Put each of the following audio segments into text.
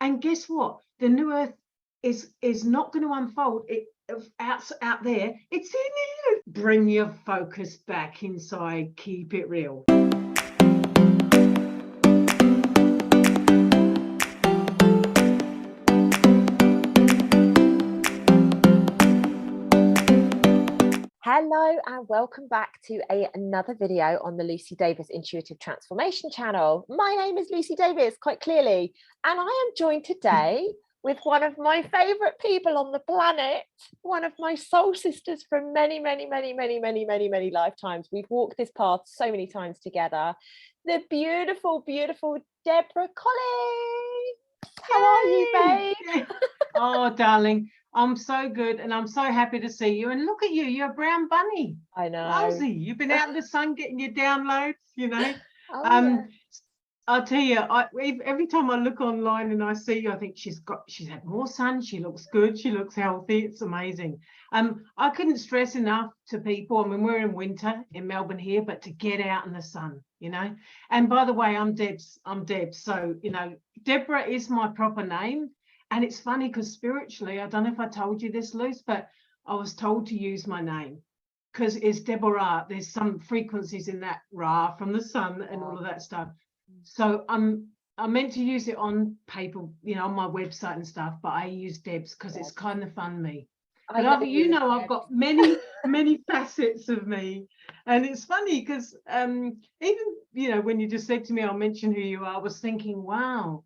And guess what? The new earth is not going to unfold it out there. It's in you. Bring your focus back inside. Keep it real. Hello and welcome back to another video on the Lucy Davis Intuitive Transformation channel. My name is Lucy Davis, quite clearly, and I am joined today with one of my favourite people on the planet, one of my soul sisters from many lifetimes. We've walked this path so many times together. The beautiful Deborah Collings. How are you, babe? Oh, darling. I'm so good and I'm so happy to see you. And look at you, you're a brown bunny. I know. Wowsy. You've been out in the sun getting your downloads, you know. Oh, yeah. I'll tell you, every time I look online and I see you, I think she's had more sun, she looks good, she looks healthy, it's amazing. I couldn't stress enough to people, I mean, we're in winter in Melbourne here, but to get out in the sun, you know. And by the way, I'm Debs, so, you know, Deborah is my proper name. And it's funny because spiritually, I don't know if I told you this, Luce, but I was told to use my name because it's Deborah. There's some frequencies in that Ra from the sun and all of that stuff. So I'm meant to use it on paper, you know, on my website and stuff, but I use Debs because it's kind of fun me. But I've got many facets of me. And it's funny because even, you know, when you just said to me, I'll mention who you are, I was thinking, wow.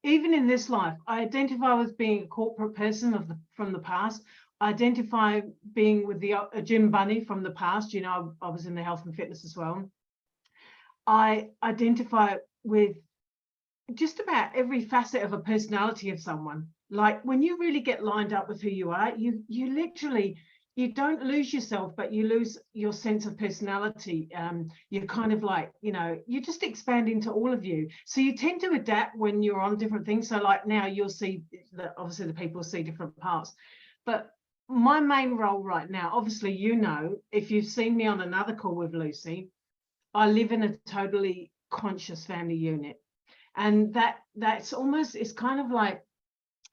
Even in this life, I identify as being a corporate person from the past. I identify being with a gym bunny from the past. You know, I was in the health and fitness as well. I identify with just about every facet of a personality of someone. Like when you really get lined up with who you are, you literally, you don't lose yourself, but you lose your sense of personality. You're kind of like, you know, you just expand into all of you. So you tend to adapt when you're on different things. So like now you'll see that obviously the people see different parts. But my main role right now, obviously, you know, if you've seen me on another call with Lucy, I live in a totally conscious family unit. And that's almost, it's kind of like,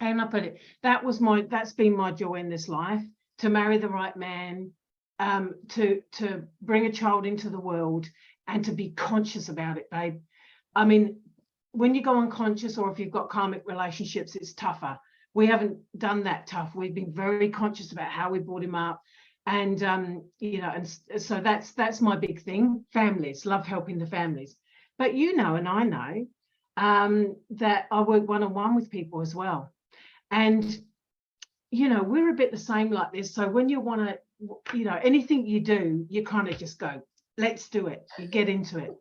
and I put it, that's been my joy in this life. To marry the right man, to bring a child into the world and to be conscious about it, babe. I mean, when you go unconscious or if you've got karmic relationships, it's tougher. We haven't done that tough. We've been very conscious about how we brought him up. And, you know, and so that's my big thing. Families, love helping the families. But you know, and I know that I work one-on-one with people as well. And you know, we're a bit the same like this. So when you want to, you know, anything you do, you kind of just go, let's do it. You get into it.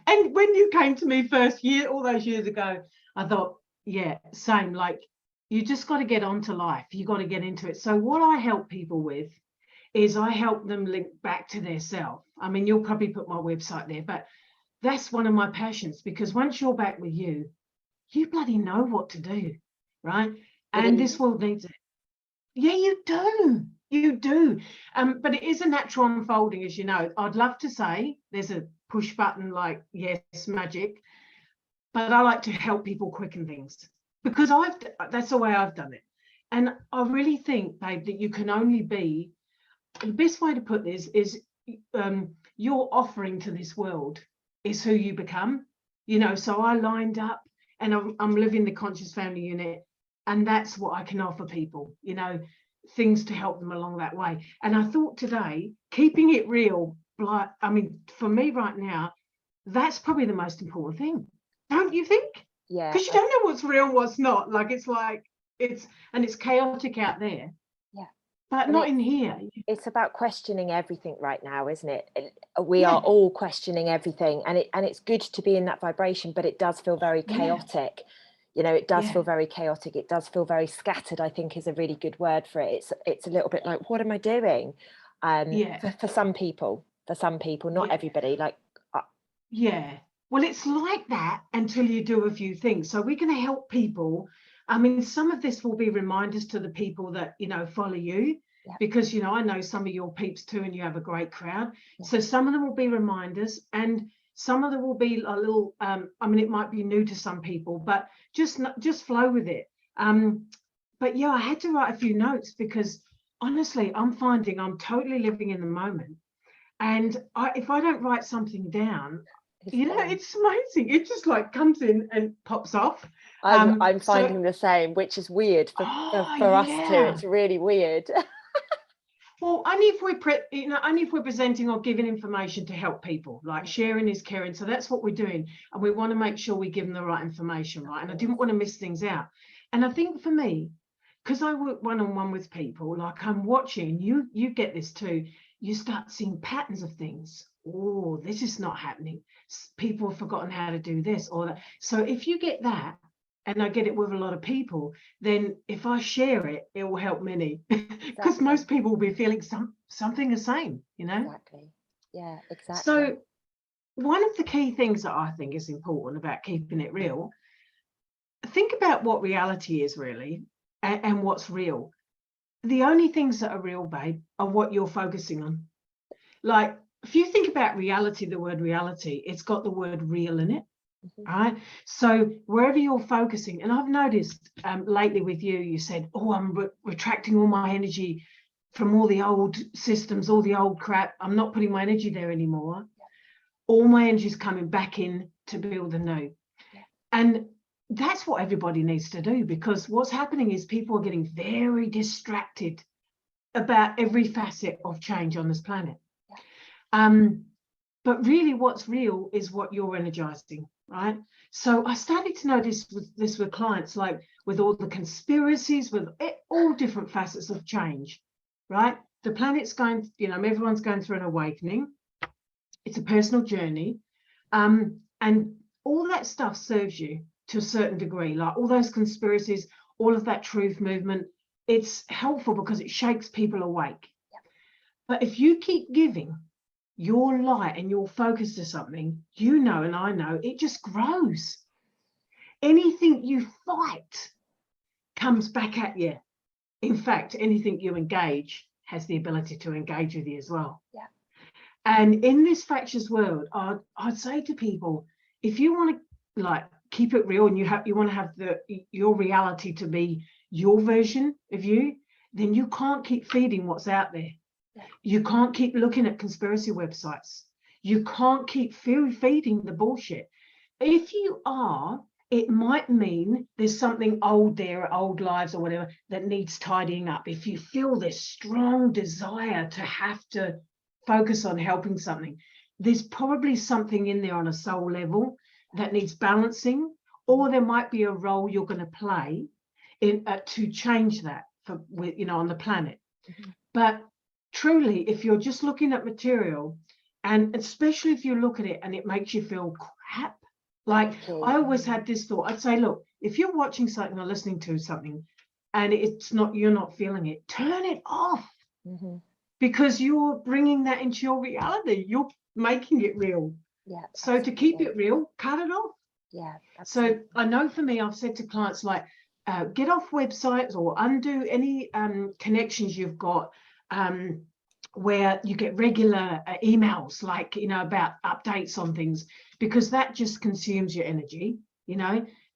And when you came to me first all those years ago, I thought, yeah, same. Like, you just got to get on to life. You got to get into it. So what I help people with is I help them link back to their self. I mean, you'll probably put my website there, but that's one of my passions because once you're back with you, you bloody know what to do, right? And this world needs it. Yeah, you do. But it is a natural unfolding, as you know. I'd love to say there's a push button like, yes, magic. But I like to help people quicken things because that's the way I've done it. And I really think, babe, that you can only be, the best way to put this is your offering to this world is who you become. You know, so I lined up and I'm living the conscious family unit. And that's what I can offer people, you know, things to help them along that way. And I thought today, keeping it real, like, I mean, for me right now, that's probably the most important thing. Don't you think? Yeah. Because you don't know what's real, what's not. Like, it's chaotic out there. Yeah. But not in here. It's about questioning everything right now, isn't it? We are all questioning everything. And it's good to be in that vibration, but it does feel very chaotic. Yeah. You know, it does feel very chaotic. It does feel very scattered, I think is a really good word for it. It's a little bit like, what am I doing? For some people, not everybody. Like, yeah. Well, it's like that until you do a few things. So we're going to help people. I mean, some of this will be reminders to the people that, you know, follow you. Yeah. Because, you know, I know some of your peeps too, and you have a great crowd. Yeah. So some of them will be reminders. And Some of them will be a little, I mean, it might be new to some people, but just flow with it. But yeah, I had to write a few notes because honestly, I'm finding I'm totally living in the moment. And if I don't write something down, it's amazing. It just like comes in and pops off. I'm finding the same, which is weird for us too. It's really weird. Well, only if we're presenting or giving information to help people, like sharing is caring. So that's what we're doing. And we want to make sure we give them the right information, right? And I didn't want to miss things out. And I think for me, because I work one-on-one with people, like I'm watching, you get this too, you start seeing patterns of things. Oh, this is not happening. People have forgotten how to do this or that. So if you get that, and I get it with a lot of people, then if I share it, it will help many. Because most people will be feeling something the same, Exactly. Yeah, exactly. So one of the key things that I think is important about keeping it real, think about what reality is really and what's real. The only things that are real, babe, are what you're focusing on. Like, if you think about reality, the word reality, it's got the word real in it. Right. So wherever you're focusing, and I've noticed lately with you said, oh, I'm retracting all my energy from all the old systems, all the old crap. I'm not putting my energy there anymore. All my energy is coming back in to build the new. And that's what everybody needs to do, because what's happening is people are getting very distracted about every facet of change on this planet. But really what's real is what you're energizing, right? So I started to notice this with clients, like with all the conspiracies, with all different facets of change, right? The planet's going, everyone's going through an awakening. It's a personal journey. And all that stuff serves you to a certain degree, like all those conspiracies, all of that truth movement, it's helpful because it shakes people awake. But if you keep giving your light and your focus to something, and I know, it just grows. Anything you fight comes back at you. In fact, anything you engage has the ability to engage with you as well. Yeah. And in this fractious world, I'd say to people, if you want to keep it real and you want to have your reality to be your version of you, then you can't keep feeding what's out there. You can't keep looking at conspiracy websites. You can't keep feeding the bullshit. If you are, it might mean there's something old there, old lives or whatever, that needs tidying up. If you feel this strong desire to have to focus on helping something, there's probably something in there on a soul level that needs balancing, or there might be a role you're going to play in to change that on the planet. But truly, if you're just looking at material, and especially if you look at it and it makes you feel crap, like I always had this thought, I'd say, look, if you're watching something or listening to something and you're not feeling it, turn it off. Because you're bringing that into your reality. You're making it real. Yeah. So to keep it real, cut it off. Yeah. Absolutely. So I know for me, I've said to clients, like, get off websites or undo any connections you've got where you get regular emails, like, about updates on things, because that just consumes your energy,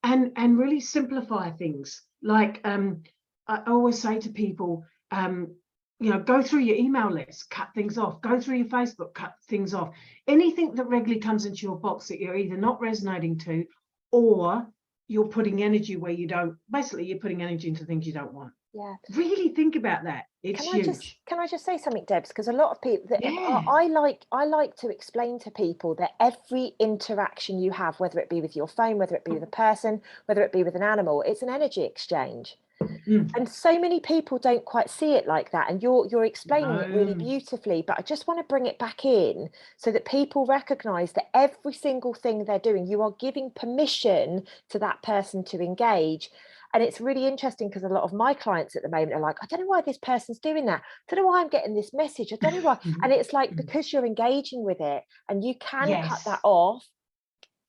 and really simplify things. Like I always say to people, go through your email list, cut things off, go through your Facebook, cut things off. Anything that regularly comes into your box that you're either not resonating to, or you're putting energy where you don't, basically you're putting energy into things you don't want. Yeah. Really think about that. It's huge. Can I just say something, Debs? Because a lot of people, I like to explain to people that every interaction you have, whether it be with your phone, whether it be with a person, whether it be with an animal, it's an energy exchange. And so many people don't quite see it like that. And you're explaining it really beautifully. But I just want to bring it back in so that people recognize that every single thing they're doing, you are giving permission to that person to engage. And it's really interesting because a lot of my clients at the moment are like, I don't know why this person's doing that. I don't know why I'm getting this message. I don't know why. And it's like, because you're engaging with it, and you can cut that off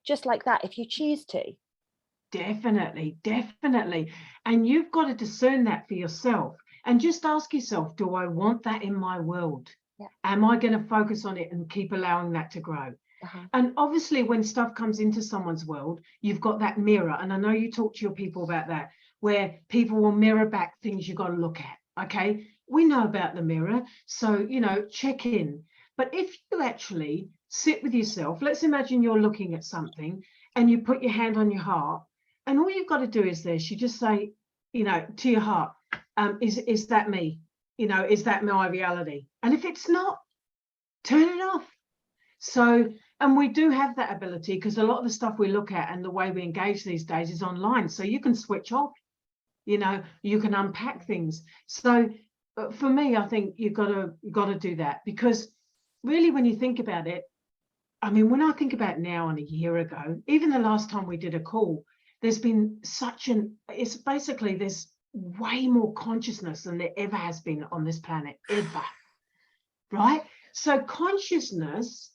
just like that if you choose to. Definitely. And you've got to discern that for yourself and just ask yourself, do I want that in my world? Am I going to focus on it and keep allowing that to grow? And obviously when stuff comes into someone's world, you've got that mirror. And I know you talk to your people about that, where people will mirror back things you've got to look at. Okay, we know about the mirror, so you know, check in. But if you actually sit with yourself, let's imagine you're looking at something and you put your hand on your heart, and all you've got to do is this: you just say, you know, to your heart, is that me? You know, is that my reality? And if it's not, turn it off. So, and we do have that ability, because a lot of the stuff we look at and the way we engage these days is online, so you can switch off, you know, you can unpack things. So for me, I think you've got to do that, because really when you think about it, I mean, when I think about now and a year ago, even the last time we did a call, there's been it's basically there's way more consciousness than there ever has been on this planet, ever, right? So consciousness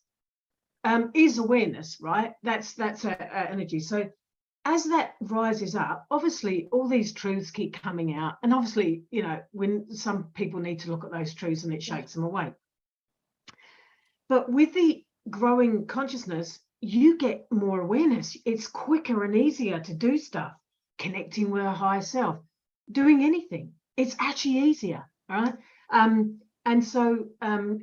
is awareness, right? That's energy. So as that rises up, obviously all these truths keep coming out, and obviously, you know, when some people need to look at those truths and it shakes them away. But with the growing consciousness, you get more awareness. It's quicker and easier to do stuff, connecting with our higher self, doing anything. It's actually easier, right? And so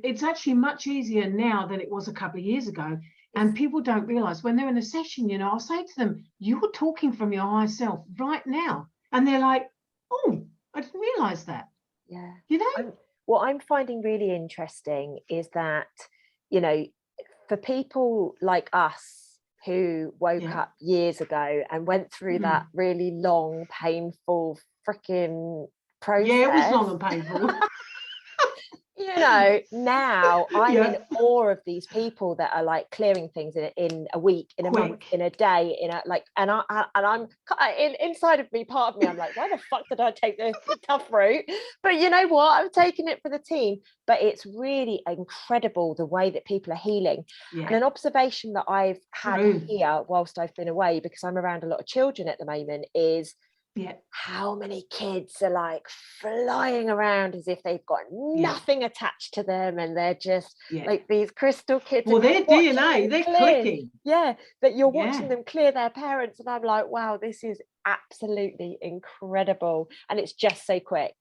it's actually much easier now than it was a couple of years ago. And people don't realize when they're in a session, you know, I'll say to them, you're talking from your higher self right now. And they're like, oh, I didn't realize that. Yeah. You know, what I'm finding really interesting is that, you know, for people like us who woke up years ago and went through that really long, painful freaking process. Yeah, it was long and painful. You know, now I'm in awe of these people that are like clearing things in a week, in a month, in a day, in a like, and I'm inside of me, part of me, I'm like, why the fuck did I take the tough route? But you know what? I'm taking it for the team. But it's really incredible the way that people are healing. And an observation that I've had here whilst I've been away, because I'm around a lot of children at the moment, is how many kids are like flying around as if they've got nothing attached to them, and they're just like these crystal kids. Well, their DNA, they're clicking. Yeah, that you're watching them clear their parents, and I'm like, wow, this is absolutely incredible, and it's just so quick.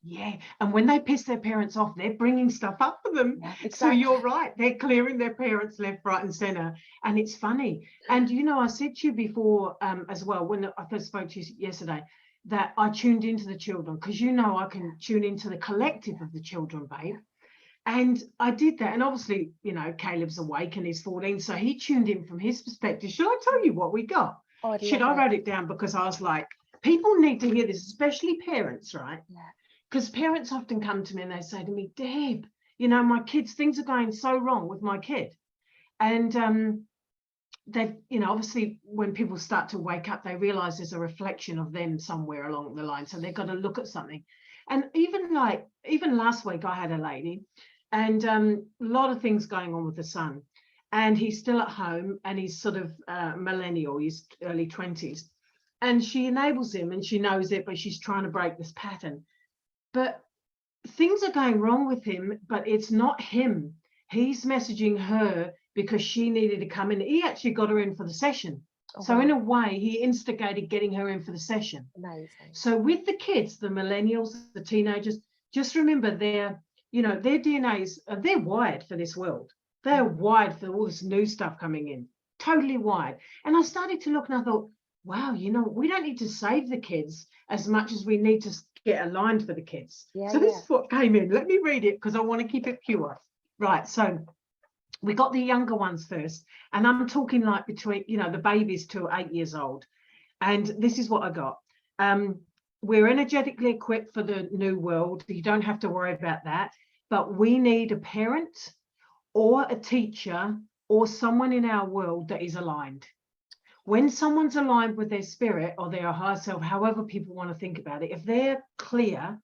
Yeah, and when they piss their parents off, they're bringing stuff up for them. Exactly. So you're right, they're clearing their parents left, right and center. And it's funny. And you know, I said to you before as well, when I first spoke to you yesterday, that I tuned into the children, because you know I can tune into the collective of the children, babe. And I did that. And obviously, you know, Caleb's awake and he's 14, so he tuned in from his perspective. Should I tell you what we got? I wrote it down, because I was like, people need to hear this, especially parents, right? Yeah. Because parents often come to me and they say to me, Deb, you know, my kids, things are going so wrong with my kid. And they've, you know, obviously when people start to wake up, they realize there's a reflection of them somewhere along the line. So they've got to look at something. And even last week, I had a lady, and a lot of things going on with the son. And he's still at home, and he's sort of millennial, he's early 20s. And she enables him, and she knows it, but she's trying to break this pattern. But things are going wrong with him, but it's not him. He's messaging her because she needed to come in. He actually got her in for the session. So in a way, he instigated getting her in for the session. Amazing. So with the kids, the millennials, the teenagers, just remember their DNAs, they're wired for this world. They're wired for all this new stuff coming in, totally wired. And I started to look and I thought, wow, you know, we don't need to save the kids as much as we need to get aligned for the kids. So this is what came in. Let me read it, because I want to keep it pure. Right, so we got the younger ones first, and I'm talking like between, you know, the babies to 8 years old. And this is what I got. We're energetically equipped for the new world. You don't have to worry about that. But we need a parent or a teacher or someone in our world that is aligned. When someone's aligned with their spirit or their higher self, however people want to think about it, if they're clear,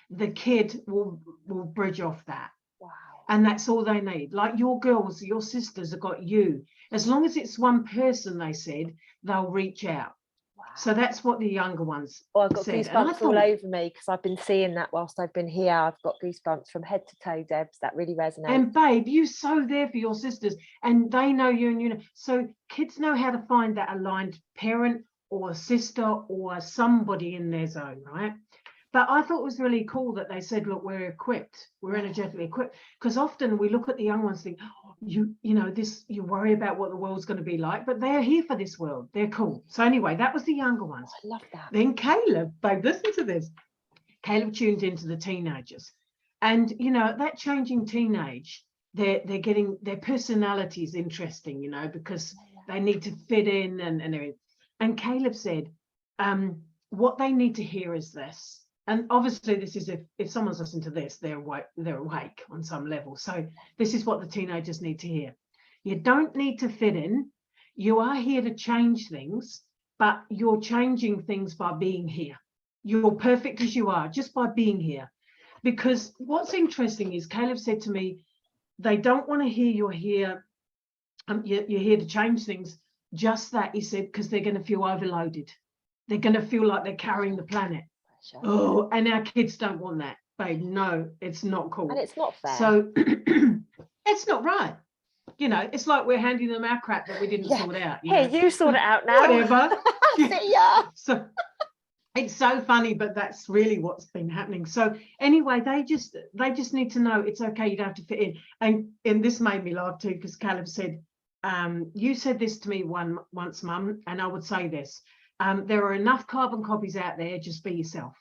the kid will bridge off that. Wow. And that's all they need. Like your girls, your sisters have got you. As long as it's one person, they said, they'll reach out. Wow. So that's what the younger ones Oh, I've got said. And I goosebumps all thought, over me because I've been seeing that whilst I've been here. I've got goosebumps from head to toe, Debs. That really resonates. and babe, you're so there for your sisters, and they know you, and you know. So kids know how to find that aligned parent or sister or somebody in their zone, right? But I thought it was really cool that they said, look, we're equipped, we're energetically equipped. Because often we look at the young ones and think, oh, you know, this, you worry about what the world's going to be like, but they're here for this world. They're cool. So anyway, that was the younger ones. I love that. Then Caleb, babe, listen to this. Caleb tuned into the teenagers. And, you know, that changing teenage, they're getting, their personality is interesting, you know, because they need to fit in and everything. And Caleb said, what they need to hear is this. And obviously this is if someone's listening to this, they're awake on some level. So this is what the teenagers need to hear. You don't need to fit in. You are here to change things, but you're changing things by being here. You're perfect as you are, just by being here. Because what's interesting is Caleb said to me, they don't want to hear you're here, you're here to change things. Just that, he said, because they're going to feel overloaded. They're going to feel like they're carrying the planet. Oh, and our kids don't want that, babe. No, it's not cool. And it's not fair. So it's not right. You know, it's like we're handing them our crap that we didn't sort out. Here, you sort it out now. Whatever. See ya. So it's so funny, but that's really what's been happening. So anyway, they just need to know it's okay. You don't have to fit in. And this made me laugh too, because Caleb said, you said this to me once, Mum, and I would say this. There are enough carbon copies out there, just be yourself.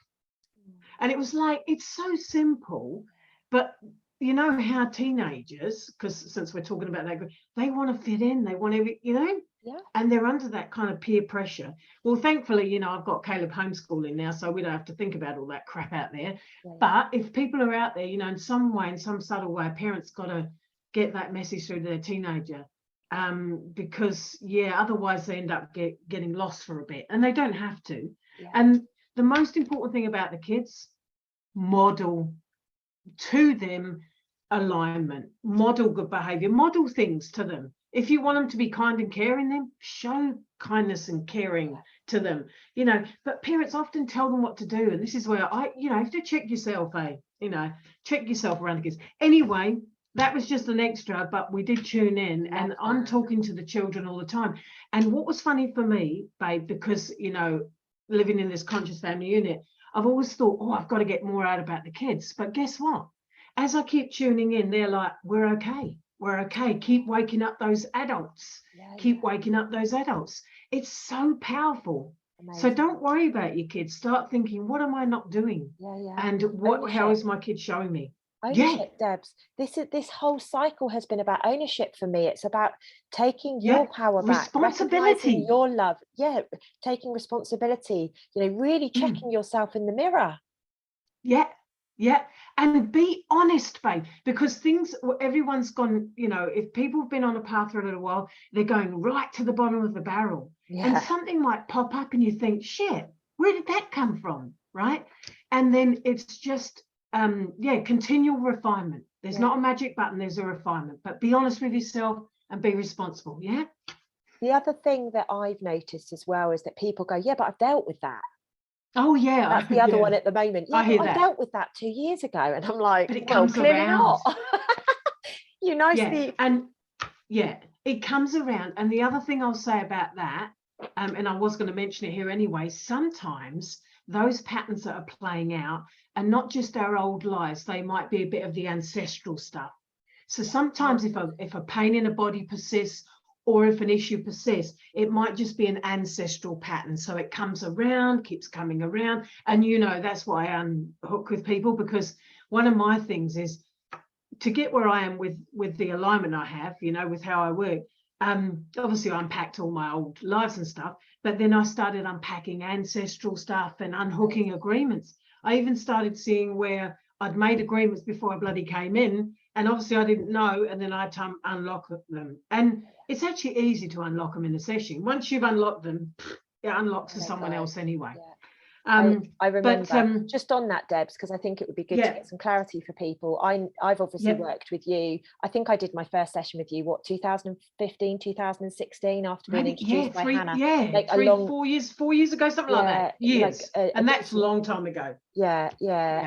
And it was like, it's so simple, but you know how teenagers, because since we're talking about that, they want to fit in, they want to, you know, and they're under that kind of peer pressure. Well, thankfully, you know, I've got Caleb homeschooling now, so we don't have to think about all that crap out there. But if people are out there, you know, in some way, in some subtle way, parents got to get that message through to their teenager. Because otherwise they end up getting lost for a bit, and they don't have to. And the most important thing about the kids, model to them alignment, model good behavior, model things to them. If you want them to be kind and caring, then show kindness and caring to them, you know. But parents often tell them what to do, and this is where you know, you have to check yourself, you know, check yourself around the kids. Anyway, that was just an extra, but we did tune in, and I'm talking to the children all the time. And what was funny for me, babe, because, you know, living in this conscious family unit, I've always thought, oh, I've got to get more out about the kids. But guess what? As I keep tuning in, they're like, we're okay. We're okay. Keep waking up those adults. Keep waking up those adults. It's so powerful. Amazing. So don't worry about your kids. Start thinking, what am I not doing? And how is my kid showing me? Ownership, Debs. This whole cycle has been about ownership for me. It's about taking your power back, recognizing your love. Taking responsibility. You know, really checking yourself in the mirror. And be honest, babe, because everyone's gone, you know, if people have been on a path for a little while, they're going right to the bottom of the barrel. And something might pop up and you think, shit, where did that come from? Right? And then it's just continual refinement. There's not a magic button, there's a refinement, but be honest with yourself and be responsible. The other thing that I've noticed as well is that people go, but I've dealt with that. Oh yeah, that's the other one at the moment. I dealt with that 2 years ago, and I'm like, but it comes around. You nicely. It comes around. And the other thing I'll say about that, and I was going to mention it here anyway, sometimes those patterns that are playing out are not just our old lives, they might be a bit of the ancestral stuff. So sometimes if a pain in a body persists, or if an issue persists, it might just be an ancestral pattern. So it comes around, keeps coming around. And, you know, that's why I unhook with people, because one of my things is to get where I am with the alignment I have, you know, with how I work. Obviously I unpacked all my old lives and stuff, but then I started unpacking ancestral stuff and unhooking agreements. I even started seeing where I'd made agreements before I bloody came in, and obviously I didn't know, and then I had to unlock them. And it's actually easy to unlock them in a session. Once you've unlocked them, it unlocks to someone else anyway. I remember, but just on that, Debs, because I think it would be good to yeah, get some clarity for people. I've obviously yep. worked with you. I think I did my first session with you, 2015, 2016, after being Maybe, introduced by Hannah. Like three, 4 years ago, something like that. Years. Like and that's a long time ago. Yeah.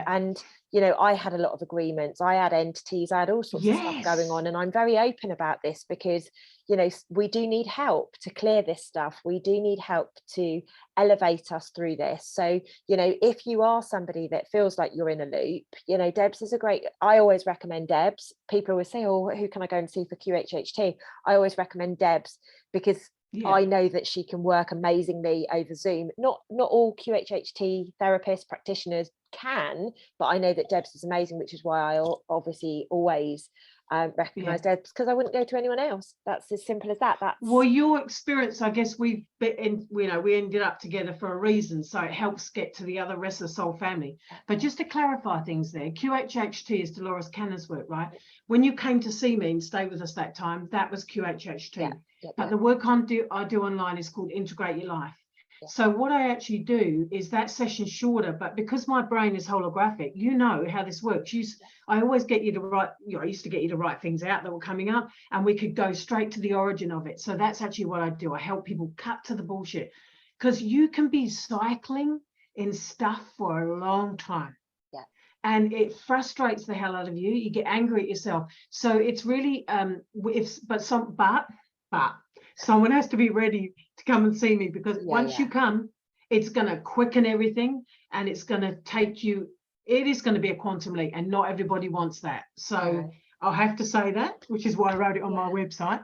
And you know, I had a lot of agreements, I had entities, I had all sorts of stuff going on, and I'm very open about this because, you know, we do need help to clear this stuff. We do need help to elevate us through this. So, you know, if you are somebody that feels like you're in a loop, you know, Debs is a great, I always recommend Debs. People always say, oh, who can I go and see for QHHT? I always recommend Debs because I know that she can work amazingly over Zoom. Not all QHHT therapists, practitioners can, but I know that Debs is amazing, which is why I obviously always recognize Debs, because I wouldn't go to anyone else. That's as simple as that. That's well, your experience, I guess we ended up together for a reason, so it helps get to the other rest of the soul family. But just to clarify things there, QHHT is Dolores Cannon's work, right? When you came to see me and stay with us that time, that was QHHT. But the work I do online is called Integrate Your Life. So what I actually do is that session shorter, but because my brain is holographic, you know how this works. I always get you to write, I used to get you to write things out that were coming up, and we could go straight to the origin of it. So that's actually what I do. I help people cut to the bullshit, because you can be cycling in stuff for a long time. And it frustrates the hell out of you. You get angry at yourself. So it's really, but someone has to be ready to come and see me, because once you come, it's going to quicken everything, and it's going to take you, it is going to be a quantum leap, and not everybody wants that. So I'll have to say that, which is why I wrote it on my website,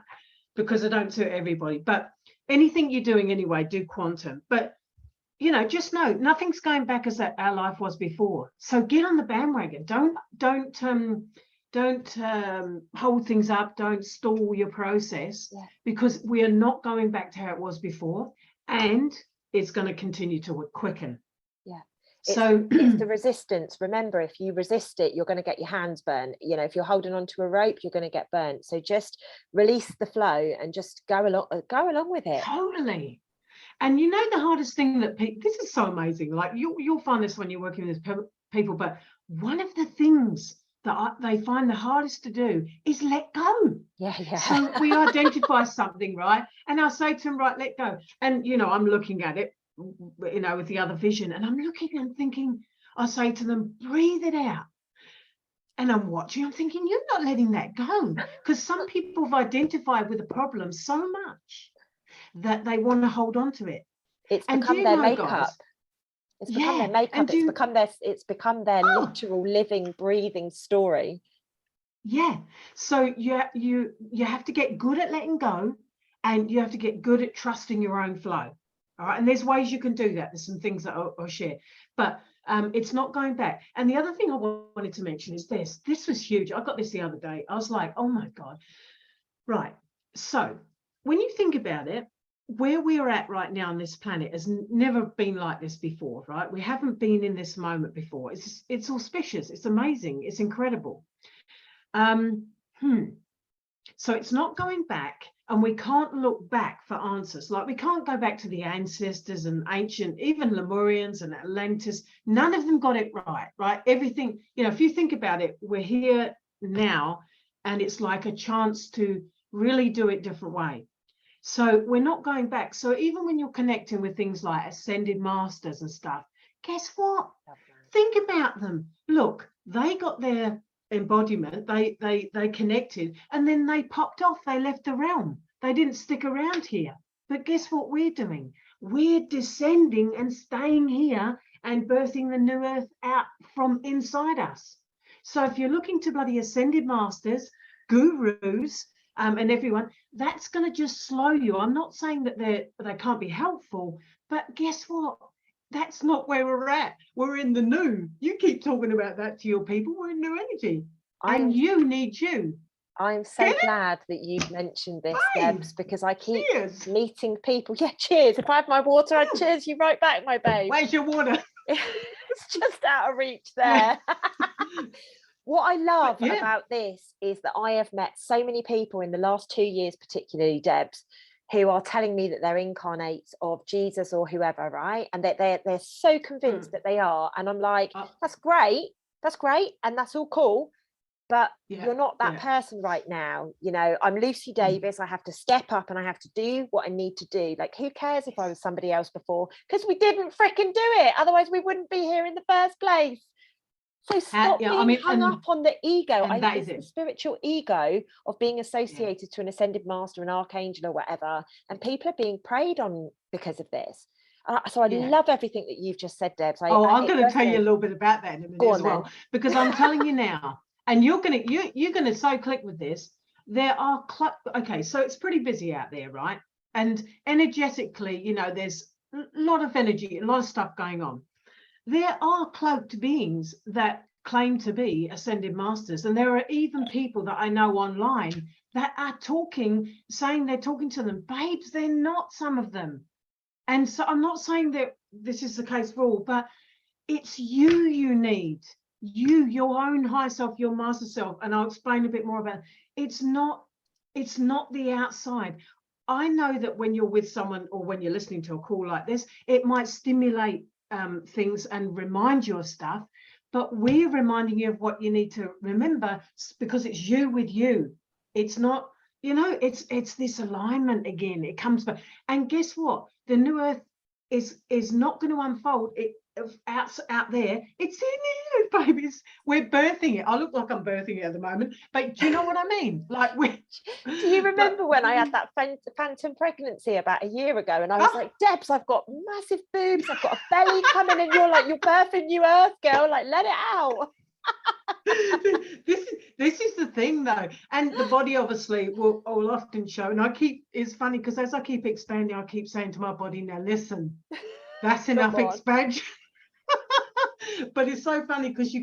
because I don't suit everybody. But anything you're doing anyway, do quantum. But you know, just know nothing's going back as our life was before. So get on the bandwagon. Don't hold things up. Don't stall your process, because we are not going back to how it was before, and it's going to continue to quicken. So it's the resistance. Remember, if you resist it, you're going to get your hands burnt. You know, if you're holding onto a rope, you're going to get burnt. So just release the flow and just go along with it. Totally. And you know, the hardest thing that this is so amazing. Like you'll find this when you're working with people, but one of the things that they find the hardest to do is let go. So we identify something, right? And I'll say to them, right, let go. And, you know, I'm looking at it, you know, with the other vision, and I'm looking and thinking, I'll say to them, breathe it out. And I'm watching, I'm thinking, you're not letting that go. Because some people have identified with the problem so much that they want to hold on to it. It's become their makeup. It's become their makeup. It's become their literal living, breathing story. So you have to get good at letting go, and you have to get good at trusting your own flow. All right. And there's ways you can do that. There's some things that I'll share, but it's not going back. And the other thing I wanted to mention is this. This was huge. I got this the other day. I was like, oh my God. Right. So when you think about it, where we are at right now on this planet has never been like this before, right? We haven't been in this moment before. It's auspicious. It's amazing. It's incredible. So it's not going back, and we can't look back for answers. Like we can't go back to the ancestors and ancient, even Lemurians and Atlantis. None of them got it right? Everything, you know, if you think about it, we're here now, and it's like a chance to really do it a different way. So we're not going back. So even when you're connecting with things like ascended masters and stuff, guess what? Think about them. Look, they got their embodiment, they connected, and then they popped off. They left the realm. They didn't stick around here. But guess what we're doing? We're descending and staying here and birthing the new earth out from inside us. So if you're looking to bloody ascended masters, gurus, and everyone, that's going to just slow you. I'm not saying that they can't be helpful, but guess what? That's not where we're at. We're in the new. You keep talking about that to your people. We're in new energy, and you need you. I'm so glad that you've mentioned this, Debs, because I keep meeting people. Yeah, cheers. If I had my water, I'd cheers you right back, my babe. Where's your water? It's just out of reach there. What I love about this is that I have met so many people in the last 2 years, particularly Debs, who are telling me that they're incarnates of Jesus or whoever, right? And that they're so convinced that they are. And I'm like, that's great, and that's all cool. But you're not that person right now. You know, I'm Lucy Davis. I have to step up and I have to do what I need to do. Like, who cares if I was somebody else before? Because we didn't freaking do it. Otherwise, we wouldn't be here in the first place. So stop being hung up on the ego. It's the spiritual ego of being associated to an ascended master, an archangel or whatever. And people are being preyed on because of this. So I love everything that you've just said, Debs. I'm going to tell you a little bit about that in a minute as well, because I'm telling you now, and you're going to so click with this. There are okay, so it's pretty busy out there, right? And energetically, you know, there's a lot of energy, a lot of stuff going on. There are cloaked beings that claim to be ascended masters, and there are even people that I know online that are saying they're talking to them. Babes, they're not, some of them. And so I'm not saying that this is the case for all, but it's you need. Your own high self, your master self. And I'll explain a bit more about it. It's not the outside. I know that when you're with someone or when you're listening to a call like this, it might stimulate things and remind you of stuff, but we're reminding you of what you need to remember, because it's you with you. It's not, you know, it's this alignment again. It comes back. And guess what? The new earth is not going to unfold out there. It's in here, babies. We're birthing it. I look like I'm birthing it at the moment, but do you know what I mean? Like, do you remember when I had that phantom pregnancy about a year ago, and I was like, Debs, I've got massive boobs, I've got a belly coming, and you're like, you're birthing new earth, girl, like, let it out. This is the thing though, and the body obviously will often show, and it's funny because as I keep expanding, I keep saying to my body, now listen, that's enough expansion. But it's so funny because you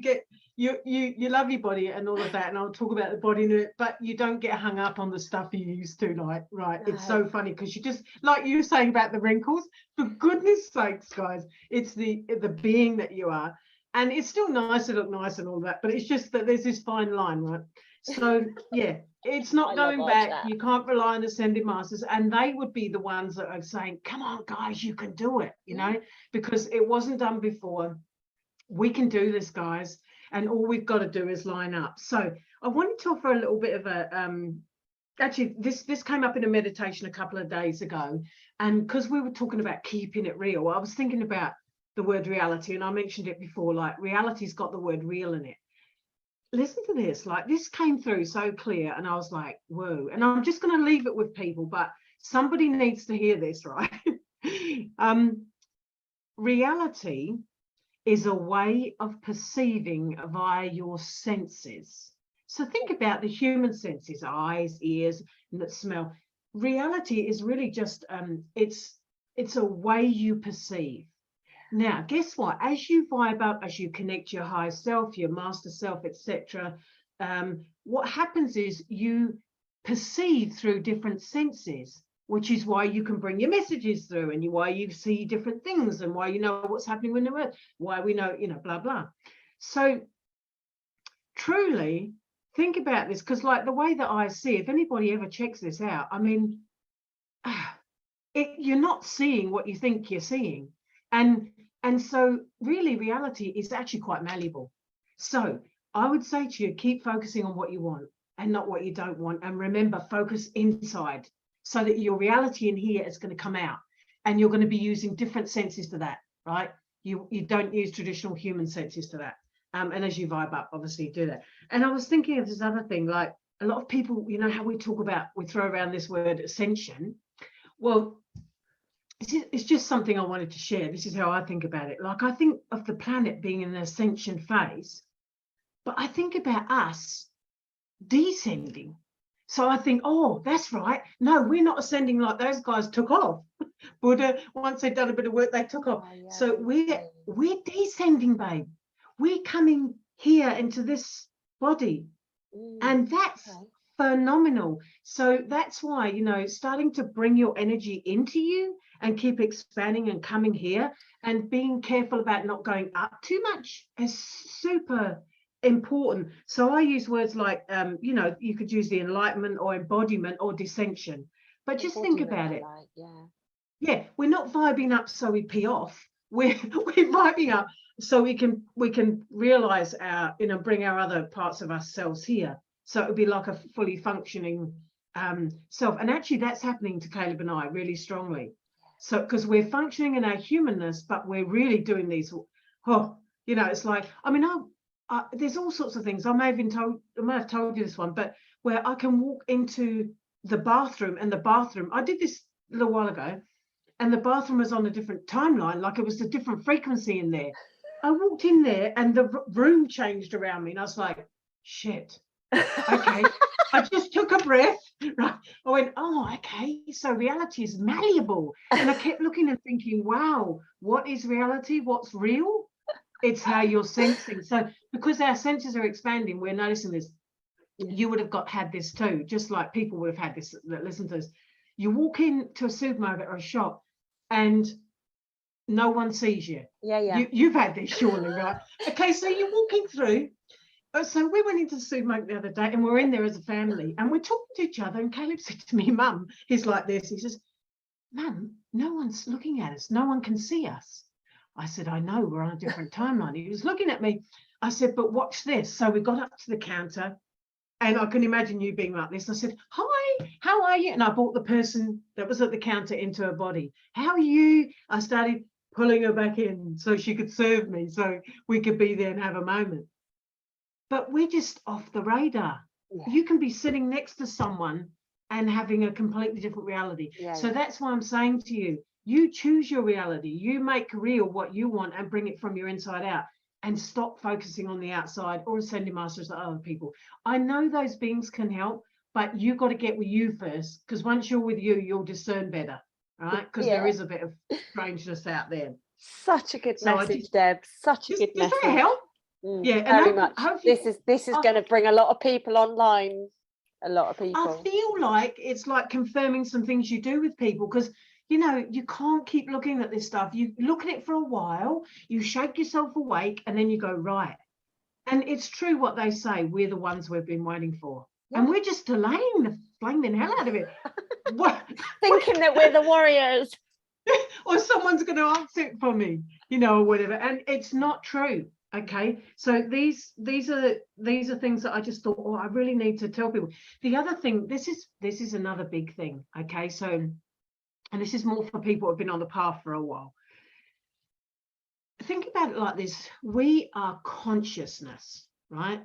love your body and all of that, and I'll talk about the body in it, but you don't get hung up on the stuff you used to, like, right? No. It's so funny because you just, like you were saying about the wrinkles, for goodness sakes, guys, it's the being that you are. And it's still nice to look nice and all that, but it's just that there's this fine line, right? So yeah, it's not going back. You can't rely on ascended masters, and they would be the ones that are saying, come on guys, you can do it, you know, because it wasn't done before. We can do this, guys, and all we've got to do is line up. So I wanted to offer a little bit of a actually this came up in a meditation a couple of days ago, and because we were talking about keeping it real, I was thinking about the word reality, and I mentioned it before, like reality's got the word real in it. Listen to this, like this came through so clear, and I was like, whoa. And I'm just going to leave it with people, but somebody needs to hear this, right? Reality is a way of perceiving via your senses. So think about the human senses, eyes, ears, and smell. Reality is really just it's a way you perceive. Now, guess what? As you vibe up, as you connect your higher self, your master self, etc., what happens is you perceive through different senses, which is why you can bring your messages through, and why you see different things, and why you know what's happening in the earth, why we know, you know, blah, blah. So truly think about this, because like the way that I see, if anybody ever checks this out, I mean, you're not seeing what you think you're seeing. And so really reality is actually quite malleable. So I would say to you, keep focusing on what you want and not what you don't want. And remember, focus inside, so that your reality in here is going to come out, and you're going to be using different senses to that, right? You don't use traditional human senses to that. And as you vibe up, obviously do that. And I was thinking of this other thing, like a lot of people, you know, how we throw around this word ascension. Well, it's just something I wanted to share. This is how I think about it. Like, I think of the planet being in an ascension phase, but I think about us descending. So I think, oh, that's right. No, we're not ascending like those guys took off. Buddha, once they'd done a bit of work, they took off. Oh, yeah. So we're descending, babe. We're coming here into this body. And that's phenomenal. So that's why, you know, starting to bring your energy into you and keep expanding and coming here, and being careful about not going up too much is super important. So I use words like, you know, you could use the enlightenment or embodiment or descension. But just think about it. Yeah. Yeah, we're not vibing up so we pee off. We're vibing up so we can realize our, bring our other parts of ourselves here. So it would be like a fully functioning self. And actually that's happening to Caleb and I really strongly. So because we're functioning in our humanness, but we're really doing these, it's like, there's all sorts of things. I may have told you this one, but where I can walk into the bathroom, I did this a little while ago, and the bathroom was on a different timeline, like it was a different frequency in there. I walked in there and the room changed around me, and I was like, shit, okay. I just took a breath, right? I went, oh, okay, so reality is malleable. And I kept looking and thinking, wow, what is reality? What's real? It's how you're sensing. So because our senses are expanding, we're noticing this. You would have had this too, just like people would have had this that listen to this. You walk into a supermarket or a shop and no one sees you. You've had this surely, right? Okay, so you're walking through. So we went into the supermarket the other day and we're in there as a family and we're talking to each other, and Caleb said to me, Mum, he's like this, he says, Mum, no one's looking at us, no one can see us. I said, I know, we're on a different timeline. He was looking at me. I said, but watch this. So we got up to the counter, and I can imagine you being like this. I said, hi, how are you? And I brought the person that was at the counter into her body. How are you? I started pulling her back in so she could serve me, so we could be there and have a moment. But we're just off the radar. You can be sitting next to someone and having a completely different reality. So that's why I'm saying to you, you choose your reality. You make real what you want and bring it from your inside out, and stop focusing on the outside or ascending masters or other people. I know those beings can help, but you got to get with you first, because once you're with you, you'll discern better, right? Because there is a bit of strangeness out there. Such a good message, Deb. Such a good message. Does that help? Very much. This is going to bring a lot of people online. A lot of people. I feel like it's like confirming some things you do with people, because you can't keep looking at this stuff. You look at it for a while, you shake yourself awake, and then you go, right. And it's true what they say, we're the ones we've been waiting for. And we're just delaying the flaming hell out of it. Thinking that we're the warriors. Or someone's going to answer it for me, or whatever. And it's not true. Okay, so these are things that I just thought, I really need to tell people. The other thing, this is another big thing. Okay, so, and this is more for people who have been on the path for a while. Think about it like this: we are consciousness, right?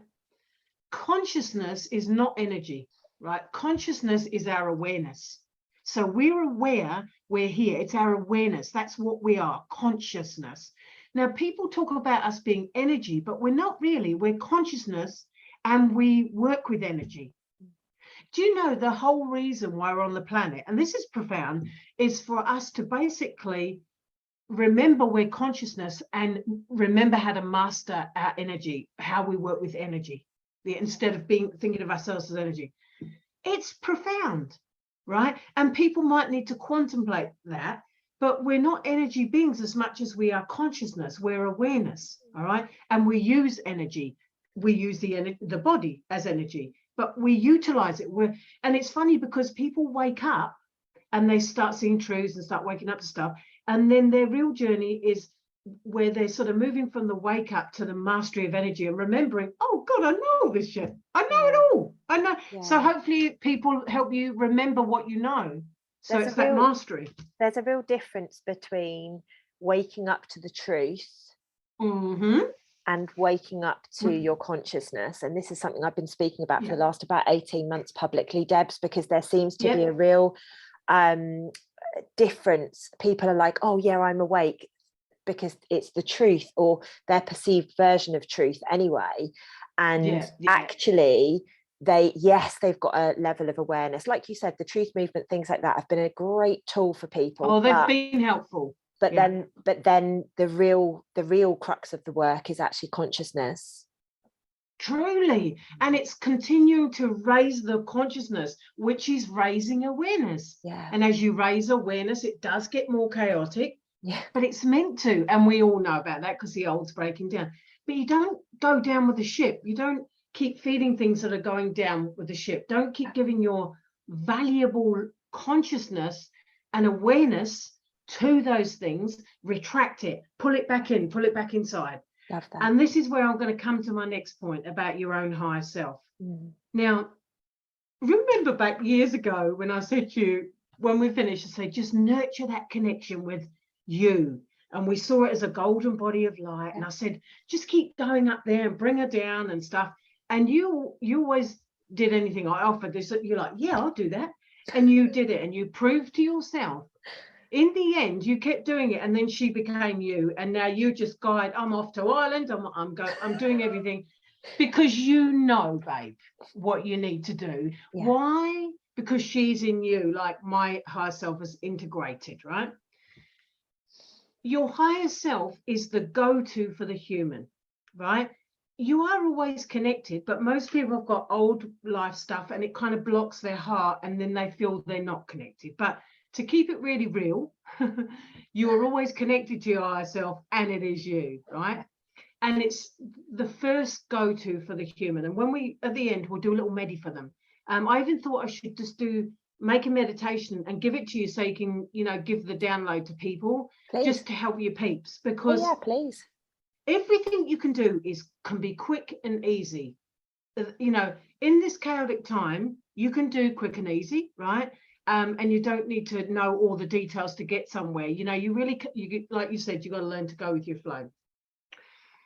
Consciousness is not energy, right? Consciousness is our awareness. So we're aware, we're here. It's our awareness. That's what we are, consciousness. Now, people talk about us being energy, but we're not really. We're consciousness, and we work with energy. Do you know the whole reason why we're on the planet, and this is profound, is for us to basically remember we're consciousness and remember how to master our energy, how we work with energy, instead of thinking of ourselves as energy. It's profound, right? And people might need to contemplate that. But we're not energy beings as much as we are consciousness. We're awareness, all right? And we use energy. We use the body as energy, but we utilize it. And it's funny because people wake up and they start seeing truths and start waking up to stuff. And then their real journey is where they're sort of moving from the wake up to the mastery of energy and remembering, oh God, I know all this shit. I know it all. I know. Yeah. So hopefully people help you remember what you know. So it's that mastery. There's a real difference between waking up to the truth and waking up to your consciousness. And this is something I've been speaking about for the last about 18 months publicly, Debs, because there seems to be a real difference. People are like, oh yeah, I'm awake because it's the truth, or their perceived version of truth anyway. And actually, they've got a level of awareness. Like you said, the truth movement, things like that have been a great tool for people. Oh, they've been helpful. But then the real crux of the work is actually consciousness. Truly. And it's continuing to raise the consciousness, which is raising awareness. Yeah. And as you raise awareness, it does get more chaotic. Yeah. But it's meant to. And we all know about that because the old's breaking down. But you don't go down with the ship. You don't keep feeding things that are going down with the ship. Don't keep giving your valuable consciousness and awareness to those things, retract it, pull it back in, pull it back inside. Love that. And this is where I'm going to come to my next point about your own higher self. Now, remember back years ago when I said to you, when we finished, I said, just nurture that connection with you. And we saw it as a golden body of light. And I said, just keep going up there and bring her down and stuff. And you always did anything I offered. This, you're like, yeah, I'll do that. And you did it. And you proved to yourself. In the end, you kept doing it. And then she became you. And now you just guide, I'm off to Ireland. I'm doing everything. Because you know, babe, what you need to do. Yeah. Why? Because she's in you, like my higher self is integrated, right? Your higher self is the go-to for the human, right? You are always connected, but most people have got old life stuff and it kind of blocks their heart and then they feel they're not connected. But to keep it really real, you are always connected to your higher self and it is you, right? And it's the first go-to for the human. And when we, at the end, we'll do a little medi for them. I even thought I should just make a meditation and give it to you so you can, give the download to people. Please. Just to help your peeps. Because please. Everything you can do can be quick and easy. In this chaotic time, you can do quick and easy, right? And you don't need to know all the details to get somewhere. You really, like you said, you got to learn to go with your flow.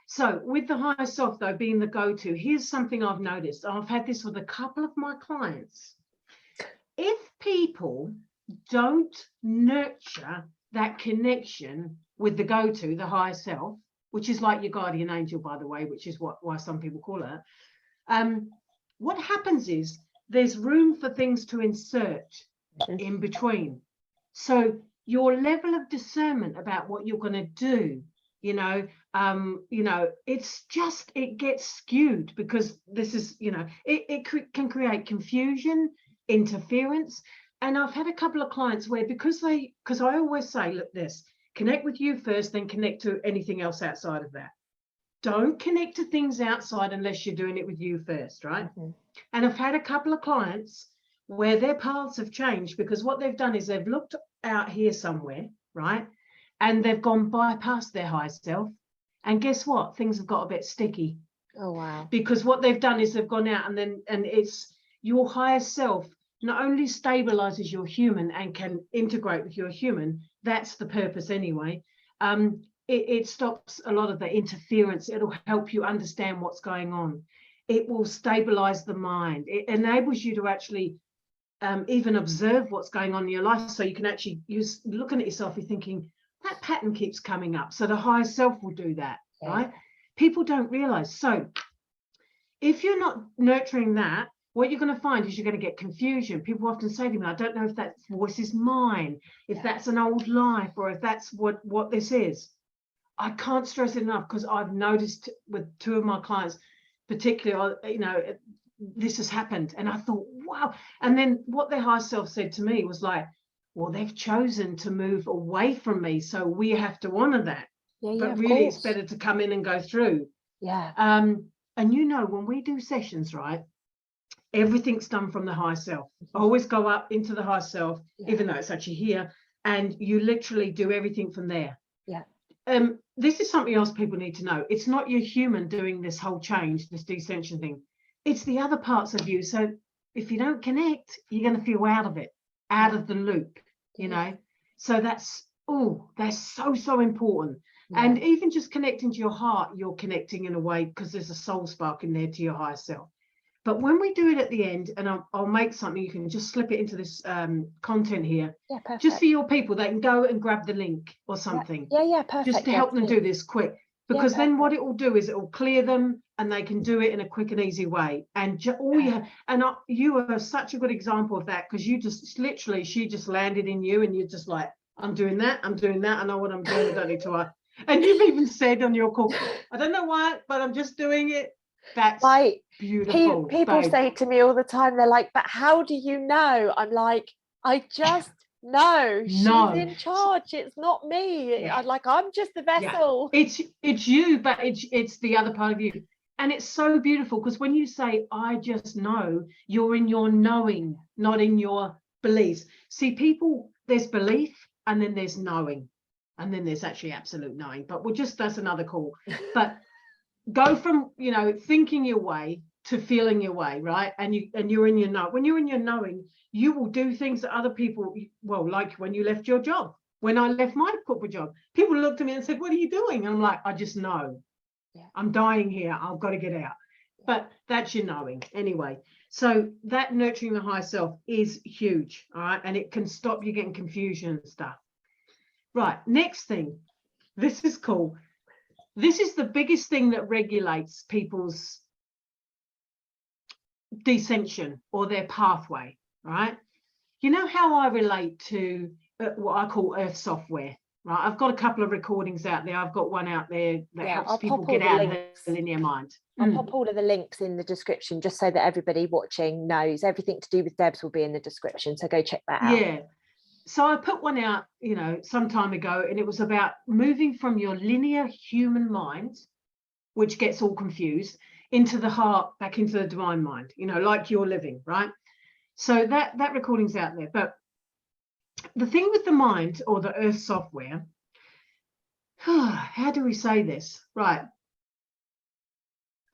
So with the higher self, though, being the go-to, here's something I've noticed. I've had this with a couple of my clients. If people don't nurture that connection with the go-to, the higher self, which is like your guardian angel, by the way, which is why some people call her, what happens is there's room for things to insert in between. So your level of discernment about what you're going to do, it gets skewed because this is, it can create confusion, interference. And I've had a couple of clients where because I always say, look, connect with you first, then connect to anything else outside of that. Don't connect to things outside unless you're doing it with you first, right? And I've had a couple of clients where their paths have changed because what they've done is they've looked out here somewhere, right? And they've gone bypast their higher self. And guess what? Things have got a bit sticky. Oh, wow. Because what they've done is they've gone out and it's your higher self not only stabilizes your human and can integrate with your human, that's the purpose anyway. It stops a lot of the interference. It'll help you understand what's going on. It will stabilize the mind. It enables you to actually even observe what's going on in your life. So you can actually looking at yourself, you're thinking, that pattern keeps coming up. So the higher self will do that, right? People don't realize. So if you're not nurturing that, what you're going to find is you're going to get confusion. People often say to me, I don't know if that voice is mine, if that's an old life, or if that's what this is. I can't stress it enough because I've noticed with two of my clients, particularly, this has happened. And I thought, wow. And then what their higher self said to me was like, well, they've chosen to move away from me, so we have to honor that. But really, it's better to come in and go through. And when we do sessions, right, everything's done from the higher self. Always go up into the higher self, even though it's actually here, and you literally do everything from there. This is something else people need to know. It's not your human doing this whole change, this descension thing. It's the other parts of you. So if you don't connect, you're going to feel out of it, out of the loop, So that's so important. And even just connecting to your heart, you're connecting in a way because there's a soul spark in there to your higher self. But when we do it at the end, and I'll make something, you can just slip it into this content here, just for your people, they can go and grab the link or something. Perfect. Just to help them do this quick. Because then what it will do is it will clear them and they can do it in a quick and easy way. And you are such a good example of that because you just literally, she just landed in you and you're just like, I'm doing that. I know what I'm doing. I don't need to. And you've even said on your call, I don't know why, but I'm just doing it. That's beautiful. People say to me all the time, they're like, but how do you know? I'm like, I just know. She's in charge. It's not me. I'm just the vessel. It's you, but it's the other part of you. And it's so beautiful because when you say I just know, you're in your knowing, not in your beliefs. See, people, there's belief, and then there's knowing, and then there's actually absolute knowing, but that's another call. But go from, you know, thinking your way to feeling your way, right? And you're in your know. When you're in your knowing, you will do things that other people, well, like when you left your job. When I left my corporate job, people looked at me and said, "What are you doing?" And I'm like, "I just know. Yeah. I'm dying here. I've got to get out." But that's your knowing anyway. So that nurturing the higher self is huge, all right? And it can stop you getting confusion and stuff. Right, next thing. This is cool. This is the biggest thing that regulates people's descension or their pathway, right? You know how I relate to what I call earth software, right? I've got a couple of recordings out there. I've got one out there that helps people get out of the linear mind. I'll pop all of the links in the description just so that everybody watching knows. Everything to do with Debs will be in the description, so go check that out. Yeah. So I put one out, you know, some time ago, and it was about moving from your linear human mind, which gets all confused, into the heart, back into the divine mind, you know, like you're living, right? So that recording's out there. But the thing with the mind or the earth software, how do we say this? Right.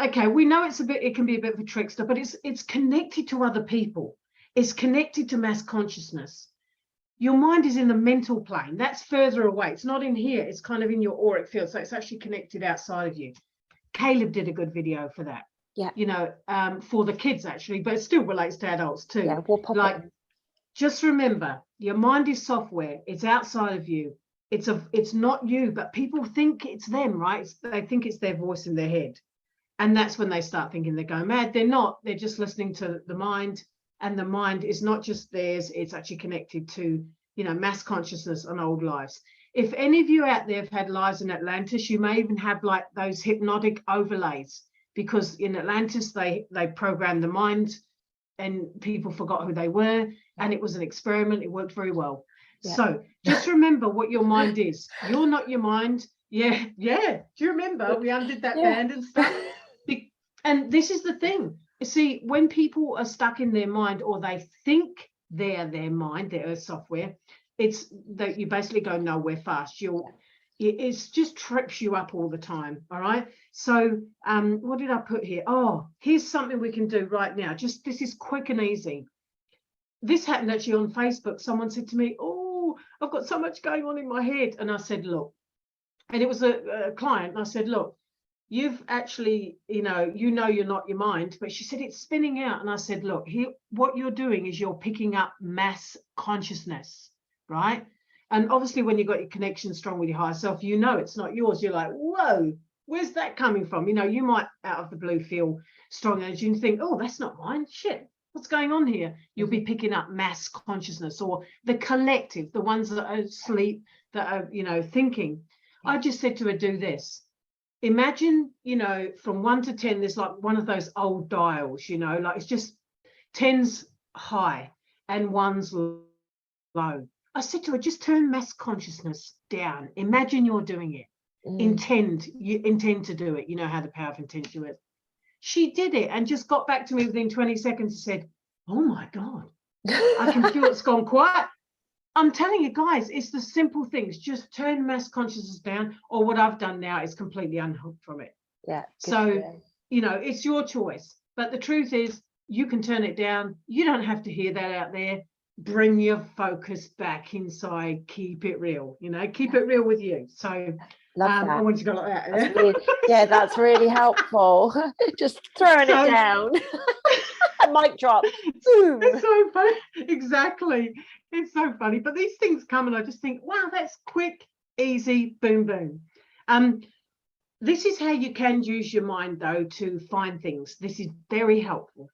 Okay, we know it can be a bit of a trickster, but it's connected to other people. It's connected to mass consciousness. Your mind is in the mental plane. That's further away. It's not in here. It's kind of in your auric field. So it's actually connected outside of you. Caleb did a good video for that. Yeah. You know, for the kids actually, but it still relates to adults too. Yeah, we'll pop like, it in. Just remember, your mind is software. It's outside of you. It's not you, but people think it's them, right? They think it's their voice in their head. And that's when they start thinking they're going mad. They're not. They're just listening to the mind. And the mind is not just theirs. It's actually connected to, you know, mass consciousness and old lives. If any of you out there have had lives in Atlantis, you may even have like those hypnotic overlays, because in Atlantis, they programmed the mind and people forgot who they were. And it was an experiment. It worked very well. Yeah. So just remember what your mind is. You're not your mind. Yeah. Do you remember we undid that band and stuff? And this is the thing. You see, when people are stuck in their mind, or they think they're their mind, their earth software, it's that you basically go nowhere fast. It just trips you up all the time. All right. So what did I put here? Oh, here's something we can do right now. Just this is quick and easy. This happened actually on Facebook. Someone said to me, "Oh, I've got so much going on in my head." And I said, "Look," and it was a client. And I said, "Look, you've actually, you know you're not your mind." But she said, "It's spinning out." And I said, "Look, here, what you're doing is you're picking up mass consciousness, right? And obviously when you've got your connection strong with your higher self, you know it's not yours. You're like, whoa, where's that coming from?" You know, you might out of the blue feel strong energy and think, "Oh, that's not mine. Shit, what's going on here?" You'll be picking up mass consciousness, or the collective, the ones that are asleep, that are, you know, thinking. I just said to her, "Do this. Imagine, you know, from 1 to 10, there's like one of those old dials, you know, like it's just 10's high and 1's low." I said to her, "Just turn mass consciousness down. Imagine you're doing it. You intend to do it. You know how the power of intention is." She did it and just got back to me within 20 seconds and said, "Oh my God, I can feel it's gone quiet." I'm telling you guys, it's the simple things. Just turn mass consciousness down, or what I've done now is completely unhooked from it. Yeah. So, you know, it's your choice. But the truth is, you can turn it down. You don't have to hear that out there. Bring your focus back inside. Keep it real, you know, keep it real with you. So I want you to go like that. That's really, that's really helpful. Just throwing it down. Mic drop. Boom. It's so funny. Exactly. It's so funny. But these things come and I just think, wow, that's quick, easy, boom, boom. This is how you can use your mind, though, to find things. This is very helpful.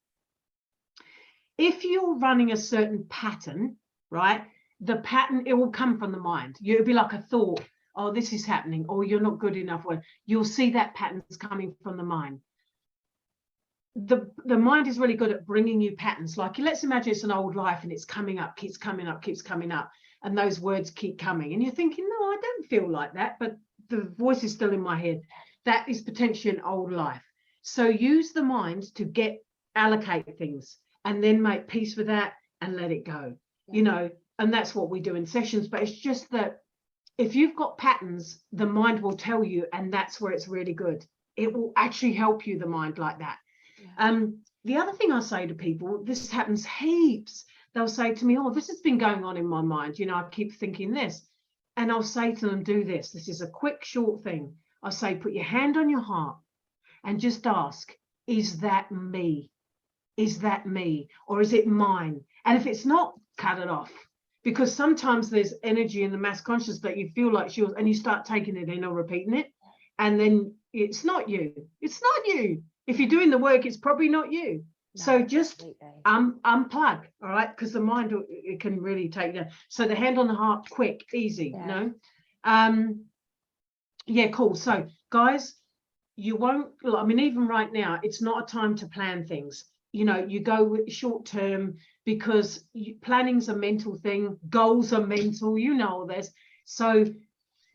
If you're running a certain pattern, right, the pattern, it will come from the mind. You'll be like a thought, "Oh, this is happening," or "You're not good enough." Or you'll see that pattern's coming from the mind. The mind is really good at bringing you patterns. Like, let's imagine it's an old life and it's coming up, keeps coming up, and those words keep coming. And you're thinking, "No, I don't feel like that," but the voice is still in my head. That is potentially an old life. So use the mind to allocate things, and then make peace with that and let it go. you know, and that's what we do in sessions. But it's just that if you've got patterns, the mind will tell you, and that's where it's really good. It will actually help you, the mind, like that. The other thing I say to people, this happens heaps. They'll say to me, oh, this has been going on in my mind. You know, I keep thinking this. And I'll say to them, do this. This is a quick, short thing. I'll say, put your hand on your heart and just ask, is that me? Is that me? Or is it mine? And if it's not, cut it off. Because sometimes there's energy in the mass conscious that you feel like it's yours, and you start taking it in or repeating it. And then it's not you. It's not you. If you're doing the work, it's probably not you. No, so just unplug, all right? Because the mind, it can really take you. So the hand on the heart, quick, easy, you know? Yeah, cool. So guys, you won't, I mean, even right now, it's not a time to plan things. You know, you go with short term, because planning's a mental thing. Goals are mental, you know all this. So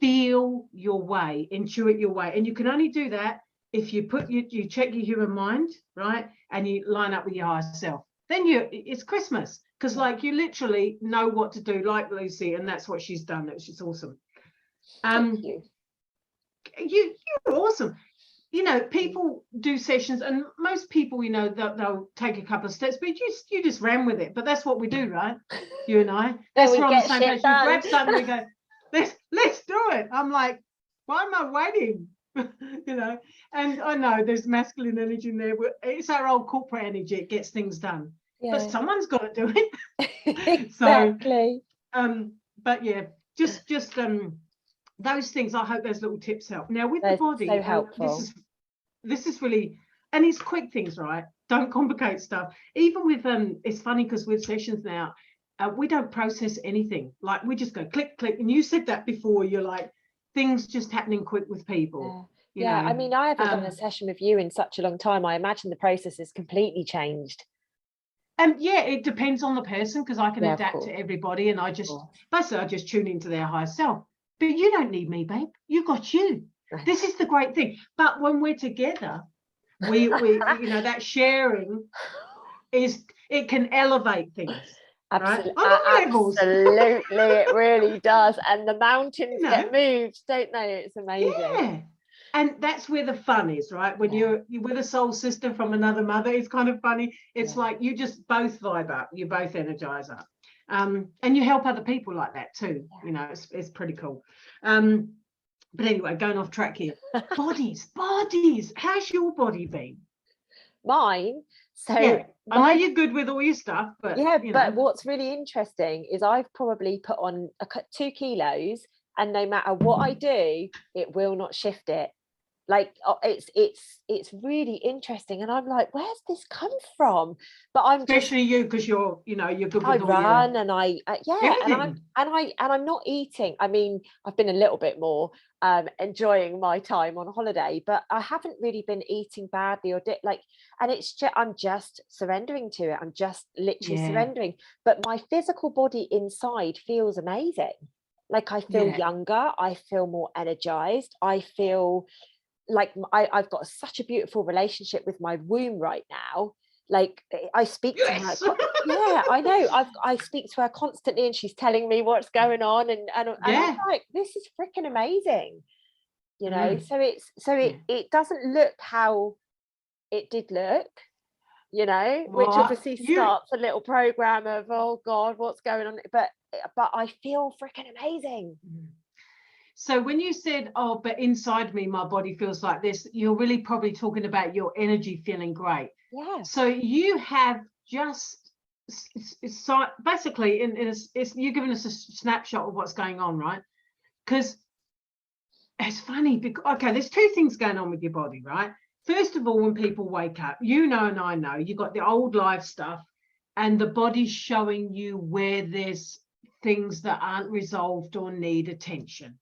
feel your way, intuit your way. And you can only do that if you you check your human mind, right? And you line up with your higher self. Then it's Christmas, because like you literally know what to do, like Lucy, and that's what she's done. It's awesome. Thank you. You're awesome. You know, people do sessions, and most people, you know, they'll take a couple of steps, but you just ran with it. But that's what we do, right? You and I. That's where on the same page. We grab something, we go, let's do it. I'm like, why am I waiting? You know, and I know there's masculine energy in there. It's our old corporate energy. It gets things done, but someone's got to do it. Exactly. So, but yeah, just those things. I hope those little tips help. Now with the body, so helpful. This is really, and it's quick things, right? Don't complicate stuff. Even with it's funny because with sessions now, we don't process anything. Like we just go click, click. And you said that before. You're like, things just happening quick with people. You know? I mean, I haven't done a session with you in such a long time. I imagine the process has completely changed. And yeah, it depends on the person, because I can adapt to everybody, and I just tune into their higher self. But you don't need me, babe. You got you. This is the great thing. But when we're together, we you know, that sharing it can elevate things. Absolutely, right? absolutely, it really does. And the mountains get moved, don't they? It's amazing. Yeah. And that's where the fun is, right? When you're with a soul sister from another mother, it's kind of funny. It's like you just both vibe up, you both energize up. And you help other people like that too. You know, it's pretty cool. But anyway, going off track here. Bodies. How's your body been? Mine. So I know you're good with all your stuff, but but what's really interesting is I've probably put on 2 kilos, and no matter what I do, it will not shift it. Like it's really interesting, and I'm like, where's this come from? But I'm especially you, because you're good with I run and I and I'm not eating. I mean, I've been a little bit more enjoying my time on holiday, but I haven't really been eating badly or and it's just I'm just surrendering to it. I'm just literally surrendering. But my physical body inside feels amazing. Like I feel younger, I feel more energized, I feel like I've got such a beautiful relationship with my womb right now. Like I speak to her. I know. I speak to her constantly, and she's telling me what's going on, and I'm like, this is freaking amazing, you know. So it doesn't look how it did look, you know, which obviously starts a little program of, oh God, what's going on? But I feel freaking amazing. So when you said, oh, but inside me, my body feels like this, you're really probably talking about your energy feeling great. Yeah. So you have just basically, you're giving us a snapshot of what's going on, right? Because it's funny, because, okay, there's 2 things going on with your body, right? First of all, when people wake up, you know, and I know, you've got the old life stuff, and the body's showing you where there's things that aren't resolved or need attention.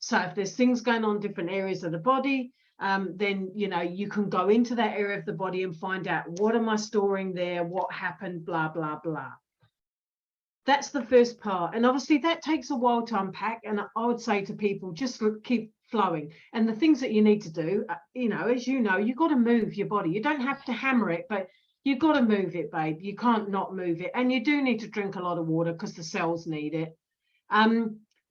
So if there's things going on in different areas of the body, then, you know, you can go into that area of the body and find out, what am I storing there? What happened? Blah, blah, blah. That's the first part. And obviously that takes a while to unpack. And I would say to people, just keep flowing. And the things that you need to do, you know, as you know, you've got to move your body. You don't have to hammer it, but you've got to move it, babe. You can't not move it. And you do need to drink a lot of water because the cells need it.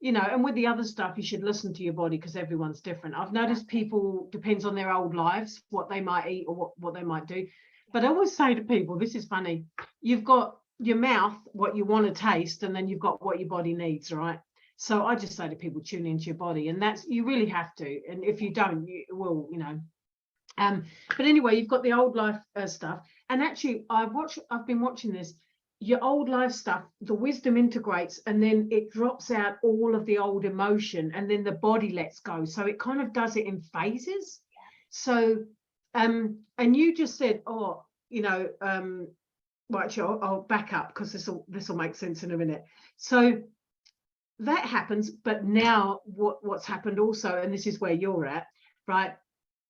You know, and with the other stuff, you should listen to your body because everyone's different. I've noticed people, depends on their old lives, what they might eat or what they might do. But I always say to people, this is funny, you've got your mouth, what you want to taste, and then you've got what your body needs, right? So I just say to people, tune into your body, and that's, you really have to. And if you don't, you will, you know. But anyway, you've got the old life stuff. And actually, I've been watching this. Your old life stuff, the wisdom integrates, and then it drops out all of the old emotion, and then the body lets go. So it kind of does it in phases. So, and you just said, oh, you know, well, actually, I'll back up because this will make sense in a minute. So that happens, but now what's happened also, and this is where you're at, right?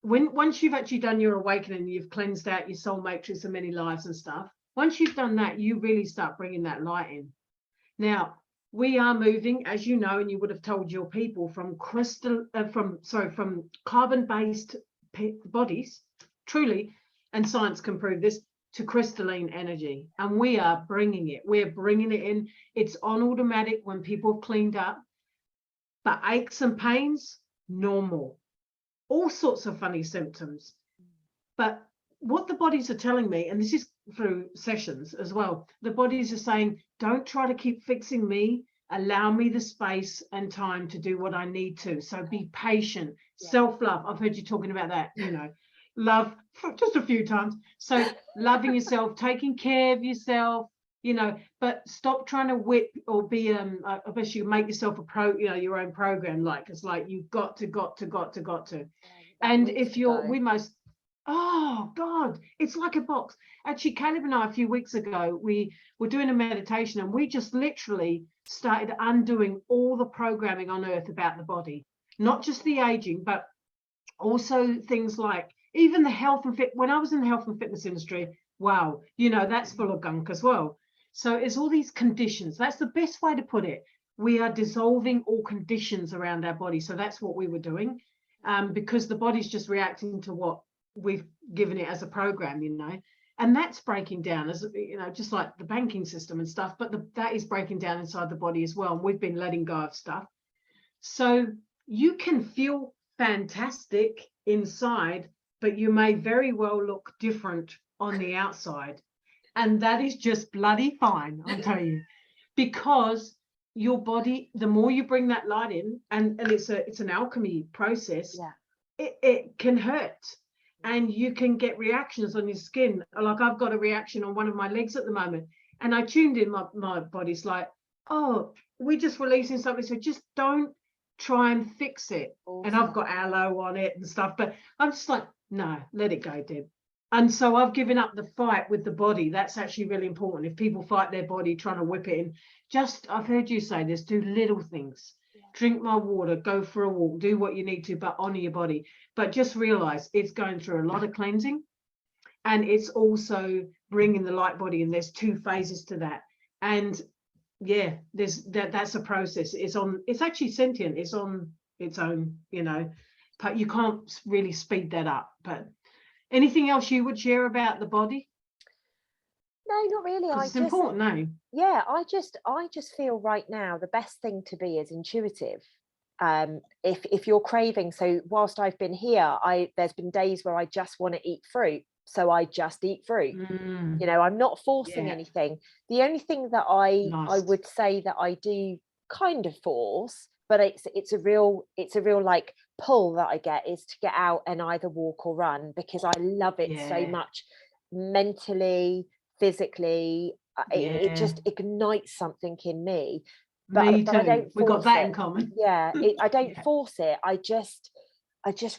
Once you've actually done your awakening, you've cleansed out your soul matrix and many lives and stuff. Once you've done that, you really start bringing that light in. Now, we are moving, as you know, and you would have told your people, from carbon-based bodies, truly, and science can prove this, to crystalline energy. And we are bringing it. We're bringing it in. It's on automatic when people have cleaned up. But aches and pains, normal. All sorts of funny symptoms. But what the bodies are telling me, and this is through sessions as well, the bodies are saying, don't try to keep fixing me, allow me the space and time to do what I need to. So be patient. Self-love, I've heard you talking about that, you know, love just a few times. So loving yourself, taking care of yourself, you know, but stop trying to whip or be I bet you make yourself your own program. Like, it's like you've got to. And if you're, we most, oh God, it's like a box. Actually, Caleb and I, a few weeks ago, we were doing a meditation, and we just literally started undoing all the programming on earth about the body, not just the aging, but also things like even the health and fit. When I was in the health and fitness industry, wow, you know, that's full of gunk as well. So it's all these conditions. That's the best way to put it. We are dissolving all conditions around our body. So that's what we were doing, because the body's just reacting to what we've given it as a program, you know, and that's breaking down, as you know, just like the banking system and stuff, but that is breaking down inside the body as well. And we've been letting go of stuff. So you can feel fantastic inside, but you may very well look different on the outside. And that is just bloody fine, I'll tell you, because your body, the more you bring that light in, and it's an alchemy process, it can hurt. And you can get reactions on your skin. Like I've got a reaction on one of my legs at the moment. And I tuned in, my body's like, oh, we're just releasing something. So just don't try and fix it. Awesome. And I've got aloe on it and stuff. But I'm just like, no, let it go, Deb. And so I've given up the fight with the body. That's actually really important. If people fight their body trying to whip it in, I've heard you say this, do little things. Drink more water, go for a walk, do what you need to, but honor your body. But just realize it's going through a lot of cleansing, and it's also bringing the light body, and there's two phases to that. And yeah, that's a process. It's actually sentient. It's on its own, you know, but you can't really speed that up. But anything else you would share about the body? No, not really. It's important, no. Yeah, I just feel right now the best thing to be is intuitive. If you're craving, so whilst I've been here, there's been days where I just want to eat fruit, so I just eat fruit. You know, I'm not forcing anything. The only thing that I would say that I do kind of force, but it's a real like pull that I get, is to get out and either walk or run, because I love it so much, mentally, physically. It just ignites something in me. But I don't. We got that in common. Yeah, I don't force it. I just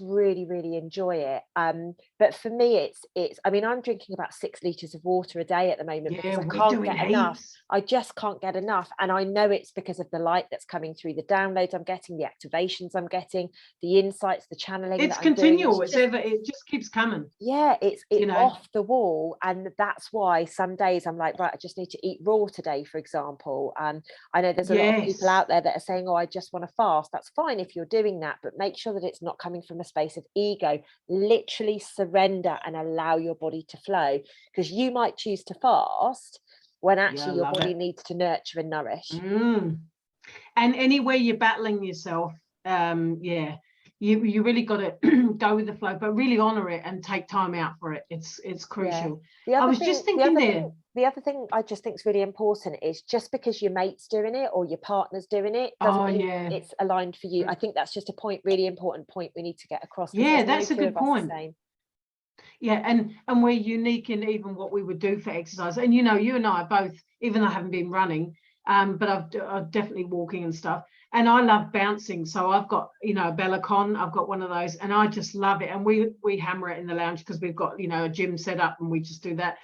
really, really enjoy it. But for me, it's. I mean, I'm drinking about 6 liters of water a day at the moment, because I can't get enough. I just can't get enough, and I know it's because of the light that's coming through, the downloads I'm getting, the activations I'm getting, the insights, the channeling. It's continual. It just keeps coming. Yeah, it's you know, off the wall, and that's why some days I'm like, right, I just need to eat raw today, for example. I know there's a lot of people out there that are saying, oh, I just want to fast. That's fine if you're doing that, but make sure that it's not coming coming from a space of ego. Literally surrender and allow your body to flow, because you might choose to fast when actually your body needs to nurture and nourish. And anywhere you're battling yourself, you really got to go with the flow, but really honor it and take time out for it. It's crucial. I was just thinking there. The other thing I just think is really important is, just because your mate's doing it or your partner's doing it doesn't mean it's aligned for you. I think that's just a really important point we need to get across. Yeah, that's a good point. Yeah, and we're unique in even what we would do for exercise. And you know, you and I are both, even though I haven't been running, but I've definitely walking and stuff. And I love bouncing. So I've got, you know, a Bellicon, I've got one of those, and I just love it. And we hammer it in the lounge because we've got, you know, a gym set up and we just do that.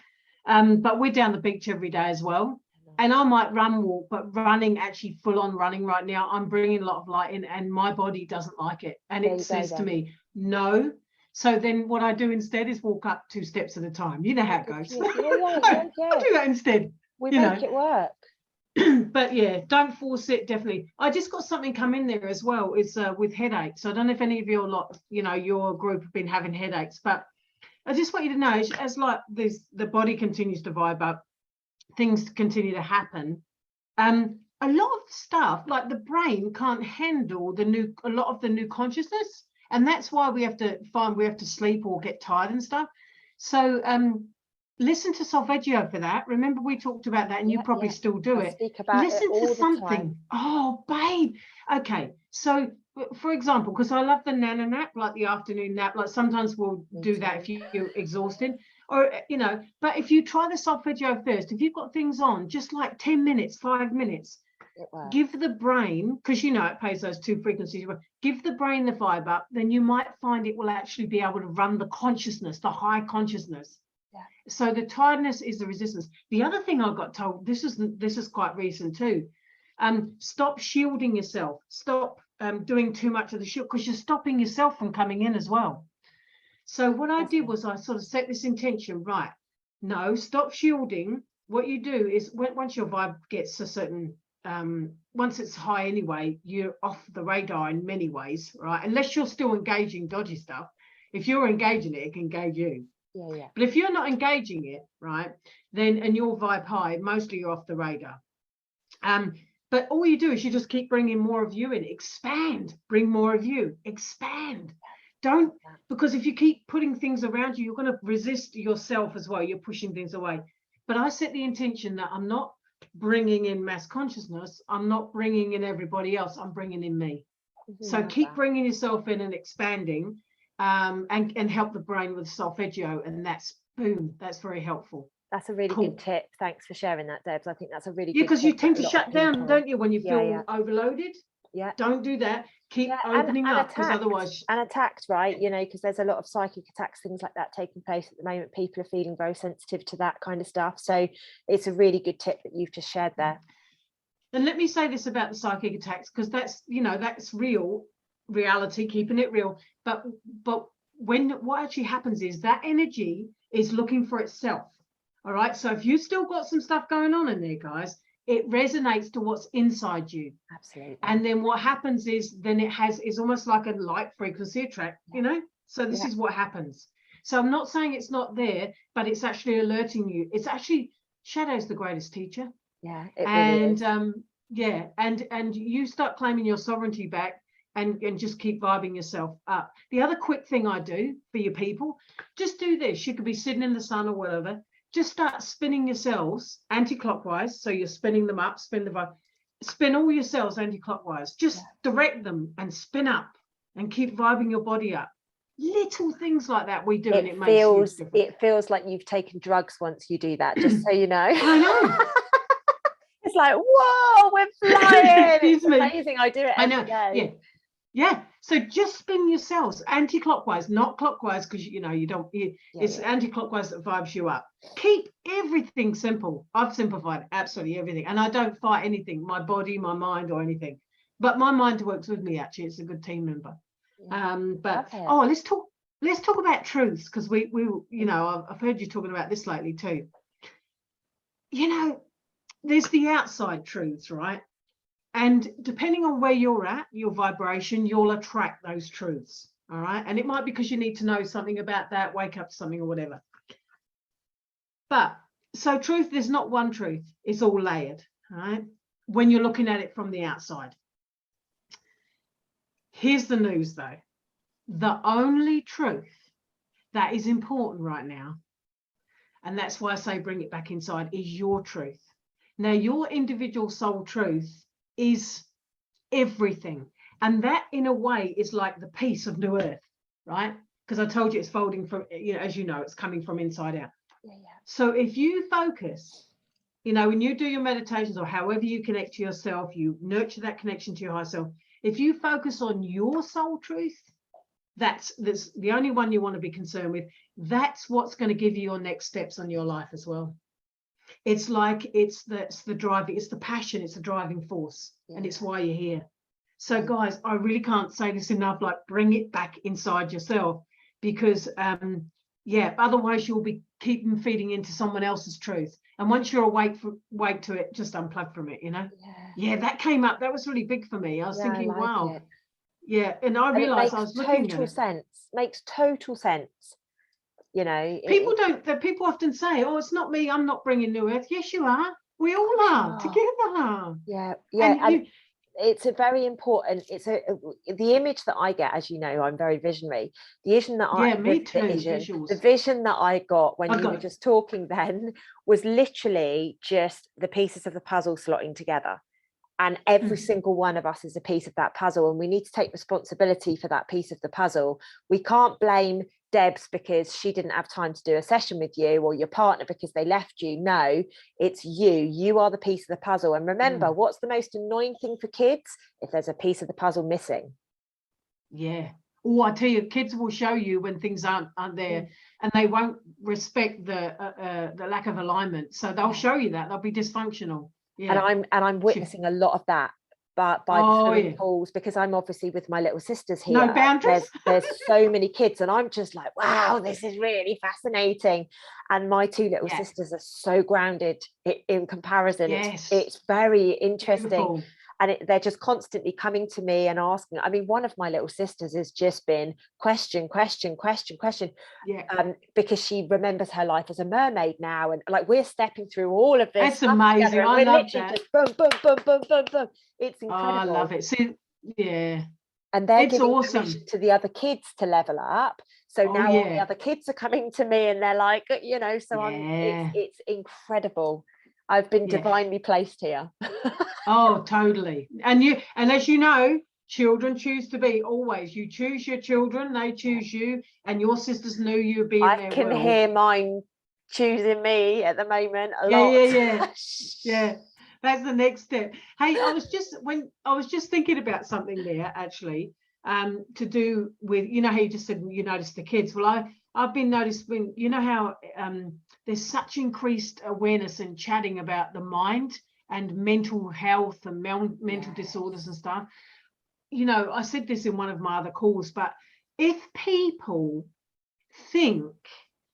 But we're down the beach every day as well. And I might walk, but running, actually full on running right now, I'm bringing a lot of light in, and my body doesn't like it. And it says to me, no. So then what I do instead is walk up 2 steps at a time. You know how it goes. I do that instead. We make it work. But yeah, don't force it. Definitely. I just got something come in there as well. It's with headaches. So I don't know if any of your your group have been having headaches, but I just want you to know, as like the body continues to vibe up, things continue to happen. A lot of stuff, like the brain can't handle a lot of the new consciousness, and that's why we have to sleep or get tired and stuff. So listen to solfeggio for that. Remember we talked about that, and you probably still do it. Listen to something. Oh, babe. Okay, so for example, because I love the nana nap, like the afternoon nap, like sometimes we'll do that if you're exhausted, or you know, but if you try the solfeggio first, if you've got things on, just like 10 minutes, 5 minutes, give the brain, because you know it plays those 2 frequencies, give the brain the vibe up, then you might find it will actually be able to run the consciousness, the high consciousness. So the tiredness is the resistance. The other thing I got told, this is quite recent too, stop shielding yourself. Stop doing too much of the shield, because you're stopping yourself from coming in as well. So what I did was I sort of set this intention, right? No, stop shielding. What you do is once your vibe gets a certain, once it's high anyway, you're off the radar in many ways, right? Unless you're still engaging dodgy stuff. If you're engaging it, it can engage you. But if you're not engaging it, right, then, and your vibe high, mostly you're off the radar. But all you do is you just keep bringing more of you in. Expand, bring more of you, expand. Don't, because if you keep putting things around you, you're going to resist yourself as well. You're pushing things away. But I set the intention that I'm not bringing in mass consciousness. I'm not bringing in everybody else. I'm bringing in me. So keep bringing yourself in and expanding. And help the brain with solfeggio, and that's very helpful. That's a really good tip. Thanks for sharing that, Debs. I think that's a really good because you tend to shut down, don't you, when you feel overloaded? Don't do that. Keep opening up, because otherwise attacked, right? You know, because there's a lot of psychic attacks, things like that taking place at the moment. People are feeling very sensitive to that kind of stuff. So it's a really good tip that you've just shared there. And let me say this about the psychic attacks, because that's real reality, keeping it real, but when what actually happens is that energy is looking for itself. All right, so if you still got some stuff going on in there, guys, it resonates to what's inside you. Absolutely. And then what happens is then is almost like a light frequency attract, you know. So this is what happens. So I'm not saying it's not there, but it's actually alerting you. It's actually, shadow's the greatest teacher. It really is. And you start claiming your sovereignty back, and just keep vibing yourself up. The other quick thing I do for your people, just do this. You could be sitting in the sun or whatever. Just start spinning your cells anti-clockwise. So you're spinning them up, spin all your cells anti-clockwise. Just direct them and spin up and keep vibing your body up. Little things like that we do, and it makes a huge difference. It feels like you've taken drugs once you do that, just so you know. I know. It's like, whoa, we're flying. It's amazing. I do it every day. Yeah, so just spin your cells anti-clockwise, not clockwise, because it's anti-clockwise that vibes you up. Keep everything simple. I've simplified absolutely everything, and I don't fight anything, my body, my mind, or anything. But my mind works with me, actually. It's a good team member. Let's talk about truths, because we I've heard you talking about this lately too. You know, there's the outside truths, right? And depending on where you're at, your vibration, you'll attract those truths. All right. And it might be because you need to know something about that, wake up to something or whatever. But so truth, there's not one truth. It's all layered. All right. When you're looking at it from the outside. Here's the news though. The only truth that is important right now, and that's why I say bring it back inside, is your truth. Now, your individual soul truth is everything. And that, in a way, is like the piece of New Earth, right? Because I told you it's folding from, as you know, it's coming from inside out. Yeah. So if you focus, when you do your meditations or however you connect to yourself, you nurture that connection to your higher self. If you focus on your soul truth, that's the only one you want to be concerned with. That's what's going to give you your next steps on your life as well. It's like it's the driving, it's the passion, it's the driving force, and it's why you're here. So guys, I really can't say this enough, like bring it back inside yourself, because otherwise you'll be keeping feeding into someone else's truth. And once you're awake to it, just unplug from it, Yeah, that came up. That was really big for me. I was thinking, wow. Yeah, and I realized I was looking at it. Makes total sense. People often say, oh, it's not me, I'm not bringing New Earth. Yes, you are. We all are together. Yeah. And it's a very important, the image that I get, as you know, I'm very visionary. The vision that the vision that I got when you were just talking then was literally just the pieces of the puzzle slotting together. And every single one of us is a piece of that puzzle, and we need to take responsibility for that piece of the puzzle. We can't blame Debs because she didn't have time to do a session with you, or your partner because they left you. No, it's you are the piece of the puzzle. And remember, what's the most annoying thing for kids? If there's a piece of the puzzle missing. Yeah. Oh, I tell you, kids will show you when things aren't there, and they won't respect the lack of alignment. So they'll show you that they'll be dysfunctional. Yeah. And I'm witnessing a lot of that, but by the swimming pools, because I'm obviously with my little sisters here. No boundaries. There's so many kids, and I'm just like, wow, this is really fascinating. And my two little sisters are so grounded in comparison. Yes. It's very interesting. Beautiful. And they're just constantly coming to me and asking. I mean, one of my little sisters has just been question, because she remembers her life as a mermaid now, and like we're stepping through all of this. That's amazing. I love that. Just boom, boom, boom, boom, boom, boom. It's incredible. Oh, I love it. See, and they're giving permission to the other kids to level up. So now all the other kids are coming to me, and they're like, so it's incredible. I've been divinely placed here. Oh, totally. And as you know, children choose to be always. You choose your children, they choose you, and your sisters knew you would be in their I can world. hear mine choosing me at the moment a lot. Yeah. That's the next step. Hey, I was just thinking about something there actually, to do with, how you just said you noticed the kids. Well, I've been noticing, how there's such increased awareness and chatting about the mind and mental health and mental disorders and stuff. I said this in one of my other calls, but if people think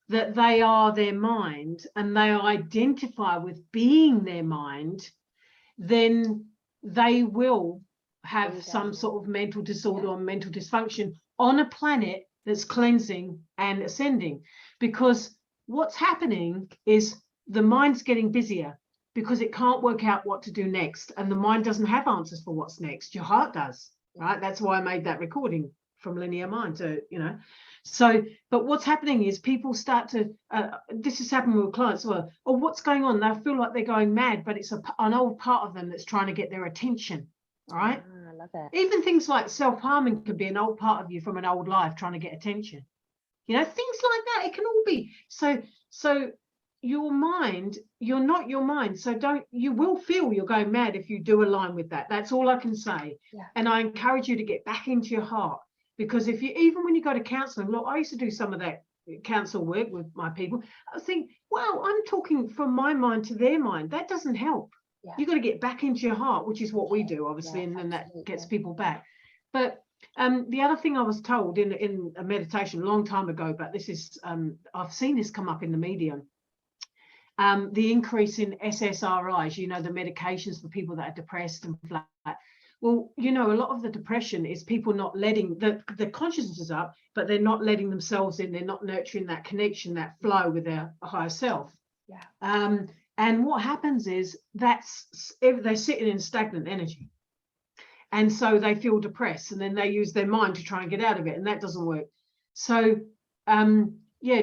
that they are their mind and they identify with being their mind, then they will have some sort of mental disorder or mental dysfunction on a planet that's cleansing and ascending. Because what's happening is the mind's getting busier because it can't work out what to do next, and the mind doesn't have answers for what's next. Your heart does, right? That's why I made that recording from linear mind to, So, but what's happening is people start to, this has happened with clients, well, or what's going on? They feel like they're going mad, but it's an old part of them that's trying to get their attention, all right? I love it. Even things like self-harming could be an old part of you from an old life trying to get attention. Things like that, it can all be. So your mind, you're not your mind. So you will feel you're going mad if you do align with that. That's all I can say. Yeah. And I encourage you to get back into your heart. Because even when you go to counseling, look, I used to do some of that counsel work with my people. I think, wow, I'm talking from my mind to their mind. That doesn't help. Yeah. You've got to get back into your heart, which is what we do, obviously, and then that gets people back. But the other thing I was told in a meditation a long time ago, but this is, I've seen this come up in the media, the increase in SSRIs, the medications for people that are depressed and flat. Well, you know, a lot of the depression is people not letting the consciousness is up, but they're not letting themselves in. They're not nurturing that connection, that flow with their higher self. Yeah. And what happens is they're sitting in stagnant energy. And so they feel depressed, and then they use their mind to try and get out of it, and that doesn't work. So, yeah,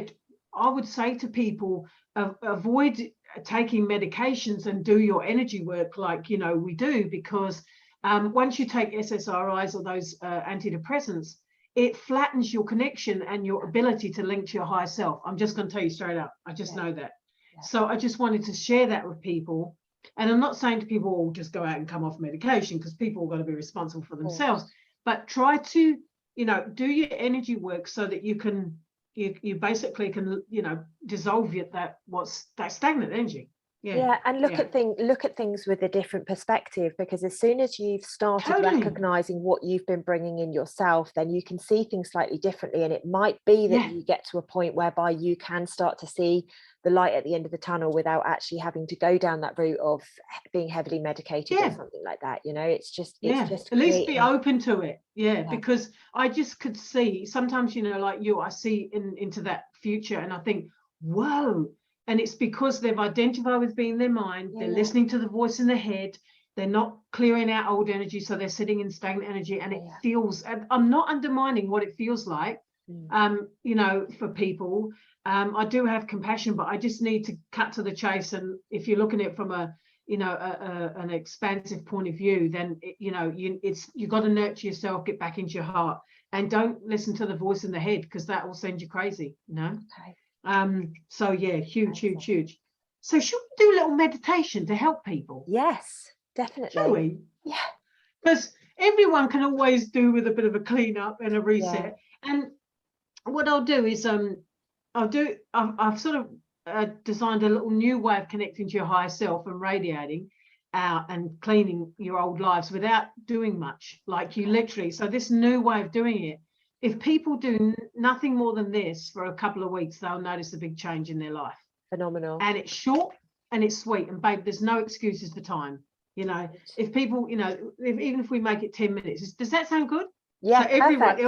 I would say to people, avoid taking medications and do your energy work like, you know, we do, because once you take SSRIs or those antidepressants, it flattens your connection and your ability to link to your higher self. I'm just going to tell you straight up. I just know that. Yeah. So I just wanted to share that with people. And I'm not saying to people, oh, just go out and come off medication, because people have got to be responsible for themselves. But try to, you know, do your energy work so that you can, you basically can, you know, dissolve that stagnant energy. Yeah, and look at things with a different perspective, because as soon as you've started recognizing what you've been bringing in yourself, then you can see things slightly differently, and it might be that you get to a point whereby you can start to see the light at the end of the tunnel without actually having to go down that route of being heavily medicated or something like that. You know, it's just at least be open to it. Because I just could see sometimes, you know, like I see into that future, and I think, whoa. And it's because they've identified with being their mind. They're listening to the voice in their head. They're not clearing out old energy. So they're sitting in stagnant energy, and it feels, I'm not undermining what it feels like, you know, for people. I do have compassion, but I just need to cut to the chase. And if you're looking at it from a, you know, an expansive point of view, then, you know, you've got to nurture yourself, get back into your heart, and don't listen to the voice in the head, because that will send you crazy, you know? Okay. So yeah, huge. So should we do a little meditation to help people? Yes, definitely. Shall we? Yeah. Because everyone can always do with a bit of a clean up and a reset. And what I'll do is I've sort of designed a little new way of connecting to your higher self and radiating out and cleaning your old lives without doing much, like you literally. So this new way of doing it, if people do nothing more than this for a couple of weeks, they'll notice a big change in their life. Phenomenal. And it's short and it's sweet. And babe, there's no excuses for time. You know, if people, you know, even if we make it 10 minutes, does that sound good? Yeah, so everyone,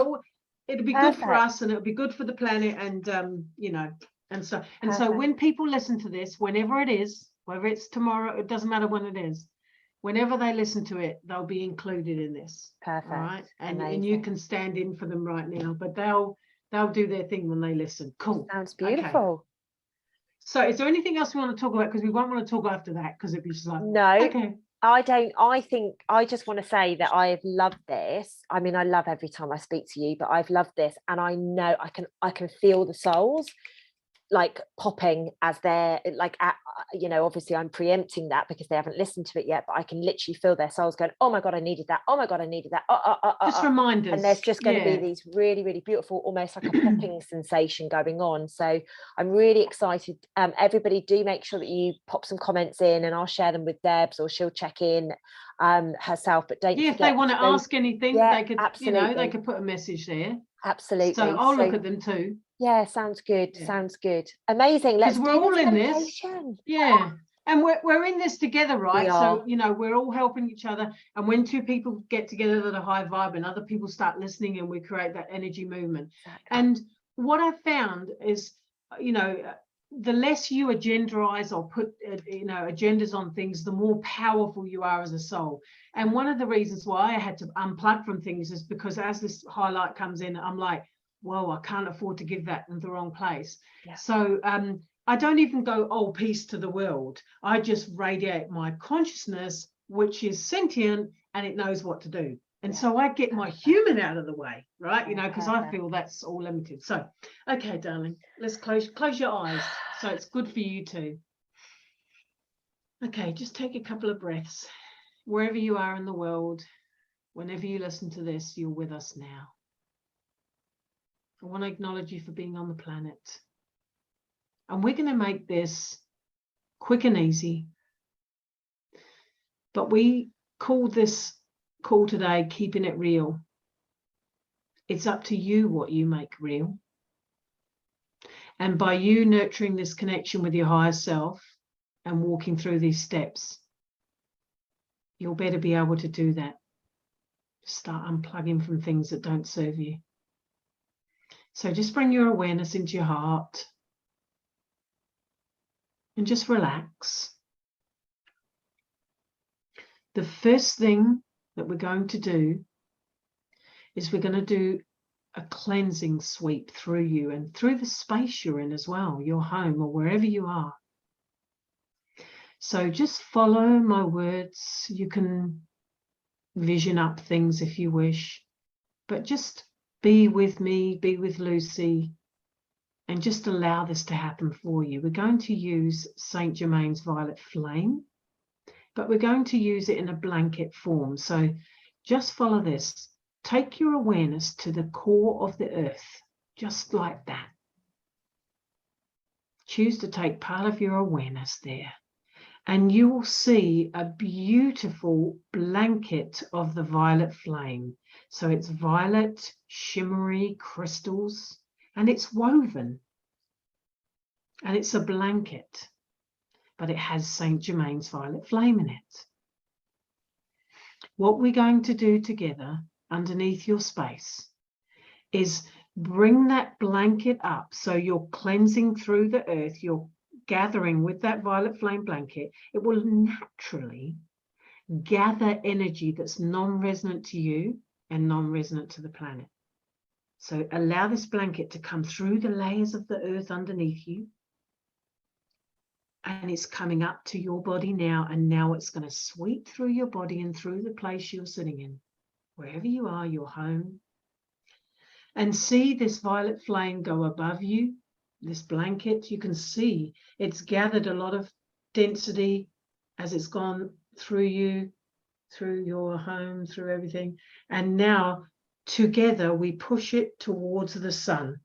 it'll be good for us, and it'll be good for the planet, and you know, and so when people listen to this, whenever it is, whether it's tomorrow, it doesn't matter when it is. Whenever they listen to it, they'll be included in this. Perfect. All right. And you can stand in for them right now, but they'll do their thing when they listen. Cool. Sounds beautiful. Okay. So is there anything else we want to talk about? Because we won't want to talk after that, because it'd be just like, no. Okay. I think I just want to say that I've loved this. I mean, I love every time I speak to you, but I've loved this, and I know I can feel the souls like popping as they're like, you know, obviously I'm preempting that because they haven't listened to it yet, but I can literally feel their souls going, oh my God, I needed that. Oh my God, I needed that. Just reminders. And there's just going to be these really, really beautiful, almost like a popping sensation going on. So I'm really excited. Everybody do make sure that you pop some comments in, and I'll share them with Debs, or she'll check in herself. But don't forget, if they want to ask anything, they could, absolutely. You know, they could put a message there. Absolutely. So I'll look at them too. Yeah, sounds good. Sounds good. Amazing. Let's do all in meditation. this. Yeah. And we're in this together, right? So, you know, we're all helping each other. And when two people get together that are high vibe, and other people start listening, and we create that energy movement. Exactly. And what I've found is, you know, the less you agenderize or put, you know, agendas on things, the more powerful you are as a soul. And one of the reasons why I had to unplug from things is because as this highlight comes in, I'm like, whoa, I can't afford to give that in the wrong place. Yeah. So I don't even go, oh, peace to the world. I just radiate my consciousness, which is sentient, and it knows what to do. And so I get my human out of the way, right? You know, because I feel that's all limited. So, okay, darling, let's close your eyes. So it's good for you too. Okay, just take a couple of breaths. Wherever you are in the world, whenever you listen to this, you're with us now. I want to acknowledge you for being on the planet. And we're going to make this quick and easy. But we call this call today keeping it real. It's up to you what you make real. And by you nurturing this connection with your higher self and walking through these steps, you'll better be able to do that. Start unplugging from things that don't serve you. So just bring your awareness into your heart and just relax. The first thing that we're going to do is we're going to do a cleansing sweep through you and through the space you're in as well, your home or wherever you are. So just follow my words. You can vision up things if you wish, but just be with me, be with Lucy, and just allow this to happen for you. We're going to use Saint Germain's violet flame, but we're going to use it in a blanket form. So just follow this. Take your awareness to the core of the earth, just like that. Choose to take part of your awareness there, and you will see a beautiful blanket of the violet flame. So it's violet, shimmery crystals, and it's woven, and it's a blanket, but it has Saint Germain's violet flame in it. What we're going to do together underneath your space is bring that blanket up. So you're cleansing through the earth, you're gathering with that violet flame blanket. It will naturally gather energy that's non-resonant to you and non-resonant to the planet. So allow this blanket to come through the layers of the earth underneath you, and it's coming up to your body now, and now it's going to sweep through your body and through the place you're sitting in, wherever you are, your home. And see this violet flame go above you, this blanket. You can see it's gathered a lot of density as it's gone through you, through your home, through everything. And now together we push it towards the sun.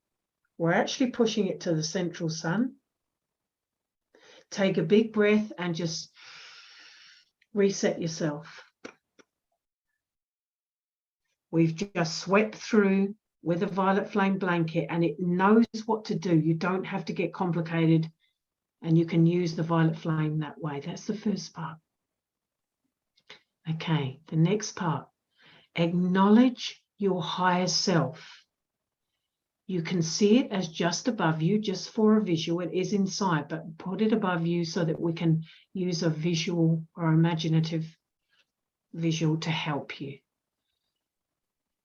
We're actually pushing it to the central sun. Take a big breath and just reset yourself. We've just swept through with a violet flame blanket, and it knows what to do. You don't have to get complicated, and you can use the violet flame that way. That's the first part. Okay, the next part. Acknowledge your higher self. You can see it as just above you, just for a visual. It is inside, but put it above you so that we can use a visual or imaginative visual to help you.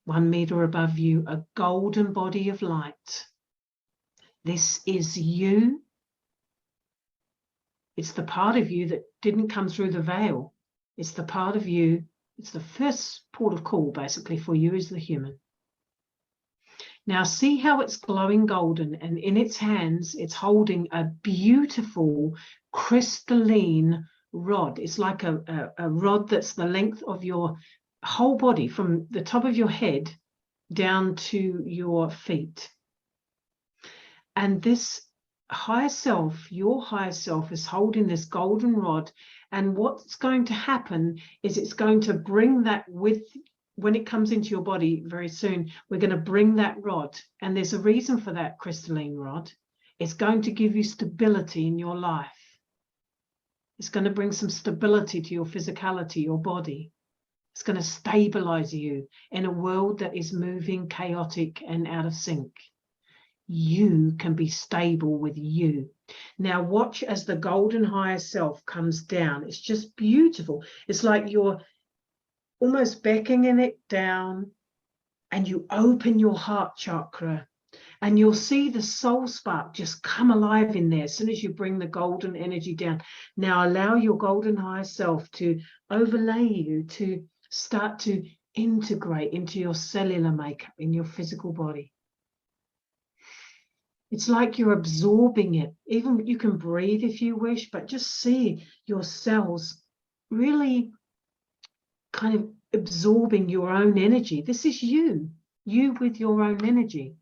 1 meter above you, a golden body of light. This is you. It's the part of you that didn't come through the veil. It's the part of you. It's the first port of call, basically, for you as the human. Now see how it's glowing golden, and in its hands, it's holding a beautiful crystalline rod. It's like a rod that's the length of your whole body, from the top of your head down to your feet. And this higher self, your higher self, is holding this golden rod. And what's going to happen is it's going to bring that with, when it comes into your body very soon, we're going to bring that rod. And there's a reason for that crystalline rod. It's going to give you stability in your life. It's going to bring some stability to your physicality, your body. It's going to stabilize you in a world that is moving chaotic and out of sync. You can be stable with you. Now watch as the golden higher self comes down. It's just beautiful. It's like you're almost beckoning it down, and you open your heart chakra, and you'll see the soul spark just come alive in there as soon as you bring the golden energy down. Now allow your golden higher self to overlay you, to start to integrate into your cellular makeup in your physical body. It's like you're absorbing it. Even you can breathe if you wish, but just see your cells really kind of absorbing your own energy. This is you with your own energy.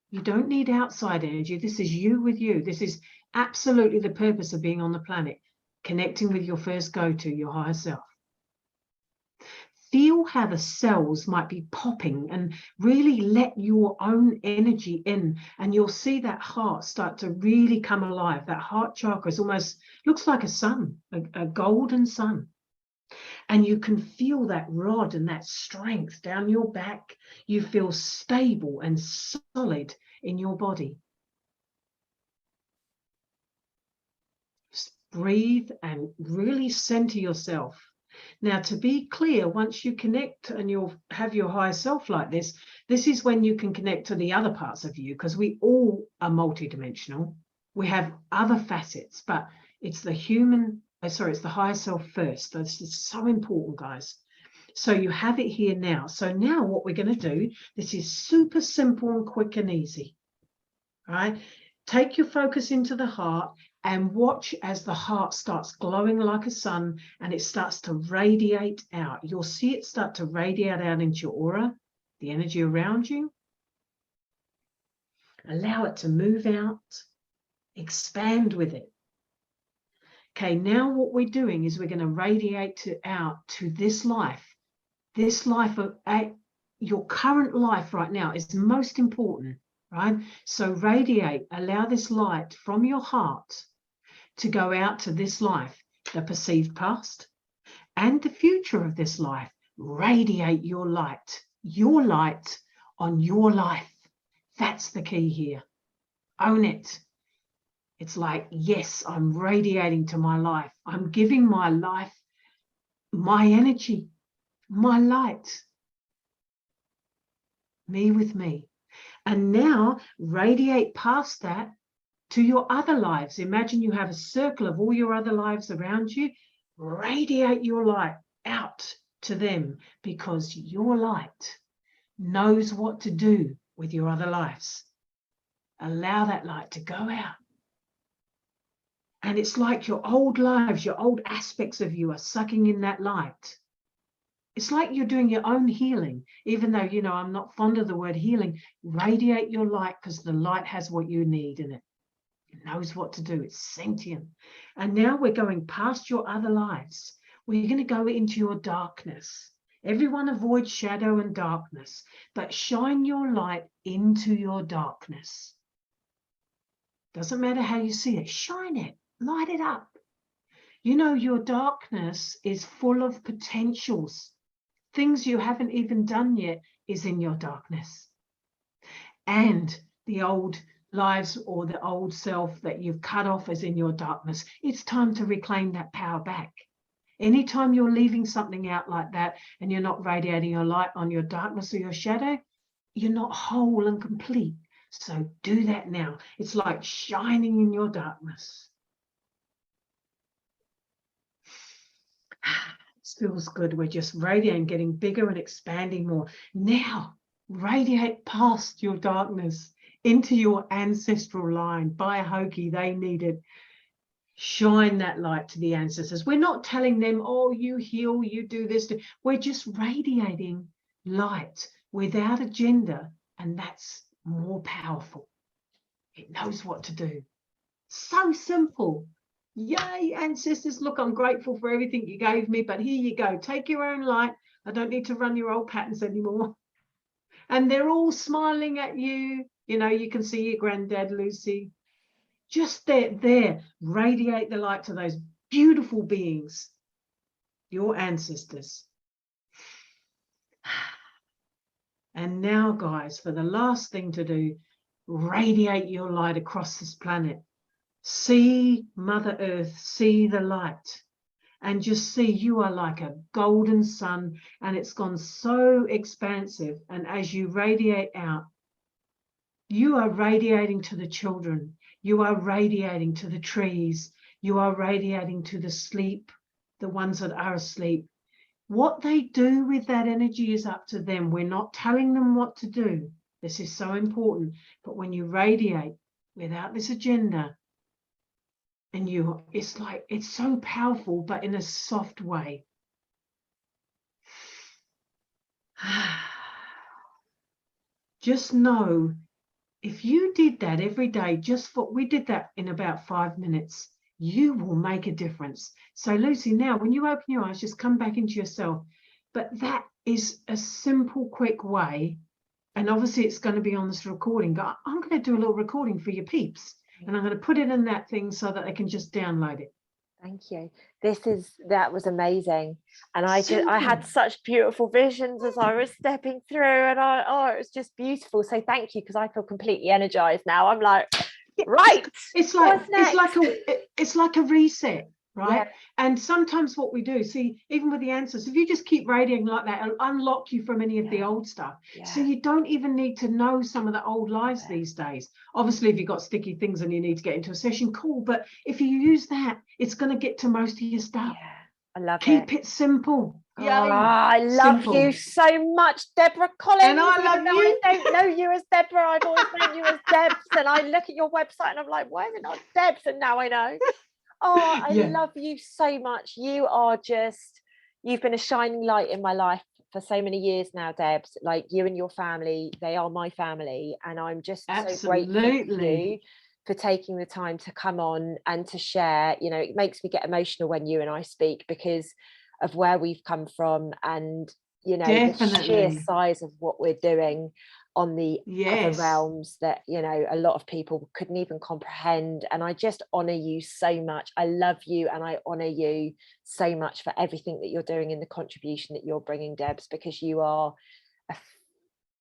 You don't need outside energy. This is you with you. This is absolutely the purpose of being on the planet, connecting with your first go-to, your higher self. Feel how the cells might be popping, and really let your own energy in, and you'll see that heart start to really come alive. That heart chakra is almost, looks like a sun, a golden sun. And you can feel that rod and that strength down your back. You feel stable and solid in your body. Just breathe and really center yourself. Now, to be clear, once you connect and you'll have your higher self like this is when you can connect to the other parts of you, because we all are multidimensional. We have other facets, but it's the it's the higher self first. This is so important, guys. So you have it here now. So now what we're going to do, this is super simple and quick and easy. All right. Take your focus into the heart and watch as the heart starts glowing like a sun and it starts to radiate out. You'll see it start to radiate out into your aura, the energy around you. Allow it to move out, expand with it. Okay, now what we're doing is we're going to radiate out to this life. This life of your current life right now is most important, right? So radiate, allow this light from your heart to go out to this life, the perceived past and the future of this life. Radiate your light on your life. That's the key here. Own it. It's like, yes, I'm radiating to my life. I'm giving my life my energy, my light. Me with me. And now radiate past that to your other lives. Imagine you have a circle of all your other lives around you. Radiate your light out to them, because your light knows what to do with your other lives. Allow that light to go out. And it's like your old lives, your old aspects of you are sucking in that light. It's like you're doing your own healing, even though, you know, I'm not fond of the word healing. Radiate your light, because the light has what you need in it. It knows what to do. It's sentient. And now we're going past your other lives. We're going to go into your darkness. Everyone avoids shadow and darkness, but shine your light into your darkness. Doesn't matter how you see it. Shine it. Light it up. You know, your darkness is full of potentials. Things you haven't even done yet is in your darkness. And the old lives or the old self that you've cut off is in your darkness. It's time to reclaim that power back. Anytime you're leaving something out like that and you're not radiating your light on your darkness or your shadow, you're not whole and complete. So do that now. It's like shining in your darkness. This feels good. We're just radiating, getting bigger and expanding more. Now, radiate past your darkness into your ancestral line. By Hoki, they need it. Shine that light to the ancestors. We're not telling them, oh, you heal, you do this. We're just radiating light without agenda, and that's more powerful. It knows what to do. So simple. Yay, ancestors. Look, I'm grateful for everything you gave me, but here you go. Take your own light. I don't need to run your old patterns anymore. And they're all smiling at you. You know, you can see your granddad, Lucy. Just there, radiate the light to those beautiful beings, your ancestors. And now, guys, for the last thing to do, radiate your light across this planet. See Mother Earth, see the light, and just see you are like a golden sun, and it's gone so expansive. And as you radiate out, you are radiating to the children. You are radiating to the trees. You are radiating to the sleep, the ones that are asleep. What they do with that energy is up to them. We're not telling them what to do. This is so important. But when you radiate without this agenda, and it's like, it's so powerful, but in a soft way. Just know, if you did that every day, we did that in about 5 minutes, you will make a difference. So Lucy, now when you open your eyes, just come back into yourself. But that is a simple, quick way. And obviously it's going to be on this recording. But I'm going to do a little recording for your peeps. And I'm going to put it in that thing so that they can just download it. Thank you. That was amazing. And I had Simple. such beautiful visions as I was stepping through, and it was just beautiful. So thank you, because I feel completely energized now. I'm like, right. It's like a reset, right? Yeah. And sometimes what we do, see, even with the answers, if you just keep radiating like that, it'll unlock you from any of the old stuff. So you don't even need to know some of the old lies these days. Obviously, if you've got sticky things and you need to get into a session, cool. But if you use that, it's going to get to most of your stuff. Yeah. I love Keep it simple. Oh, I love you so much, Deborah Collings. And I love you. I don't know you as Deborah. I've always known you as Debs. And I look at your website and I'm like, why is it not Debs? And now I know. Oh, I love you so much. You've been a shining light in my life for so many years now, Debs. Like, you and your family, they are my family. And I'm just so grateful to you for taking the time to come on and to share. You know, it makes me get emotional when you and I speak, because of where we've come from, and you know, the sheer size of what we're doing on the other realms that, you know, a lot of people couldn't even comprehend. And I just honor you so much. I love you, and I honor you so much for everything that you're doing and the contribution that you're bringing, Debs, because you are a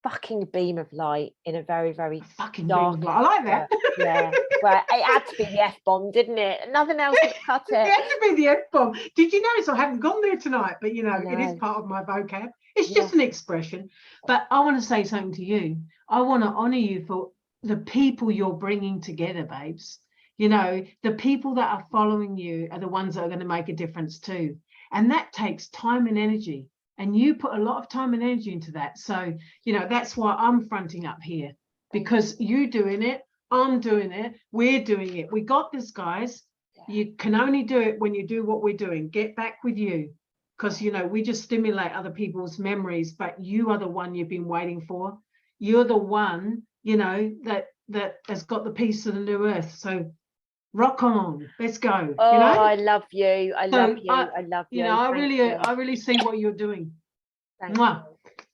fucking beam of light in a very, very fucking dark. I like that. Yeah. Well, it had to be the F-bomb, didn't it? Nothing else would cut it. It had to be the F-bomb. Did you notice I haven't gone there tonight? But you know, it is part of my vocab. It's just an expression. But I want to say something to you. I want to honor you for the people you're bringing together, babes. You know, the people that are following you are the ones that are going to make a difference too. And that takes time and energy. And you put a lot of time and energy into that. So, you know, that's why I'm fronting up here, because you doing it, I'm doing it, we're doing it. We got this, guys. You can only do it when you do what we're doing. Get back with you, because, you know, we just stimulate other people's memories, but you are the one you've been waiting for. You're the one, you know, that has got the piece of the new earth. So rock on, let's go. Oh, you know? I love you. I love you. I love you. You know, I really see what you're doing. Mwah.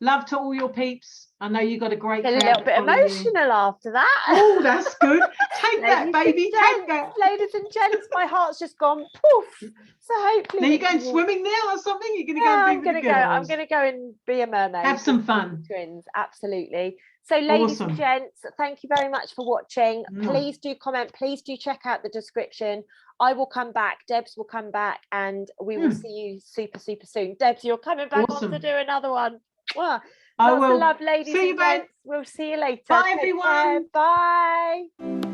Love to all your peeps. I know you got a great crowd. A little bit emotional after that. Oh, that's good. Take that, baby. Take that. Ladies and gents, my heart's just gone poof. So hopefully. Now you're going swimming now or something? You're going to go and be with the girls? I'm going to go and be a mermaid. Have some fun. Twins, absolutely. So ladies and gents, thank you very much for watching. Please do comment. Please do check out the description. I will come back. Debs will come back, and we will see you super, super soon. Debs, you're coming back on to do another one. Wow. I will. Lots of love, ladies and gents. We'll see you later. Bye, everyone. Bye.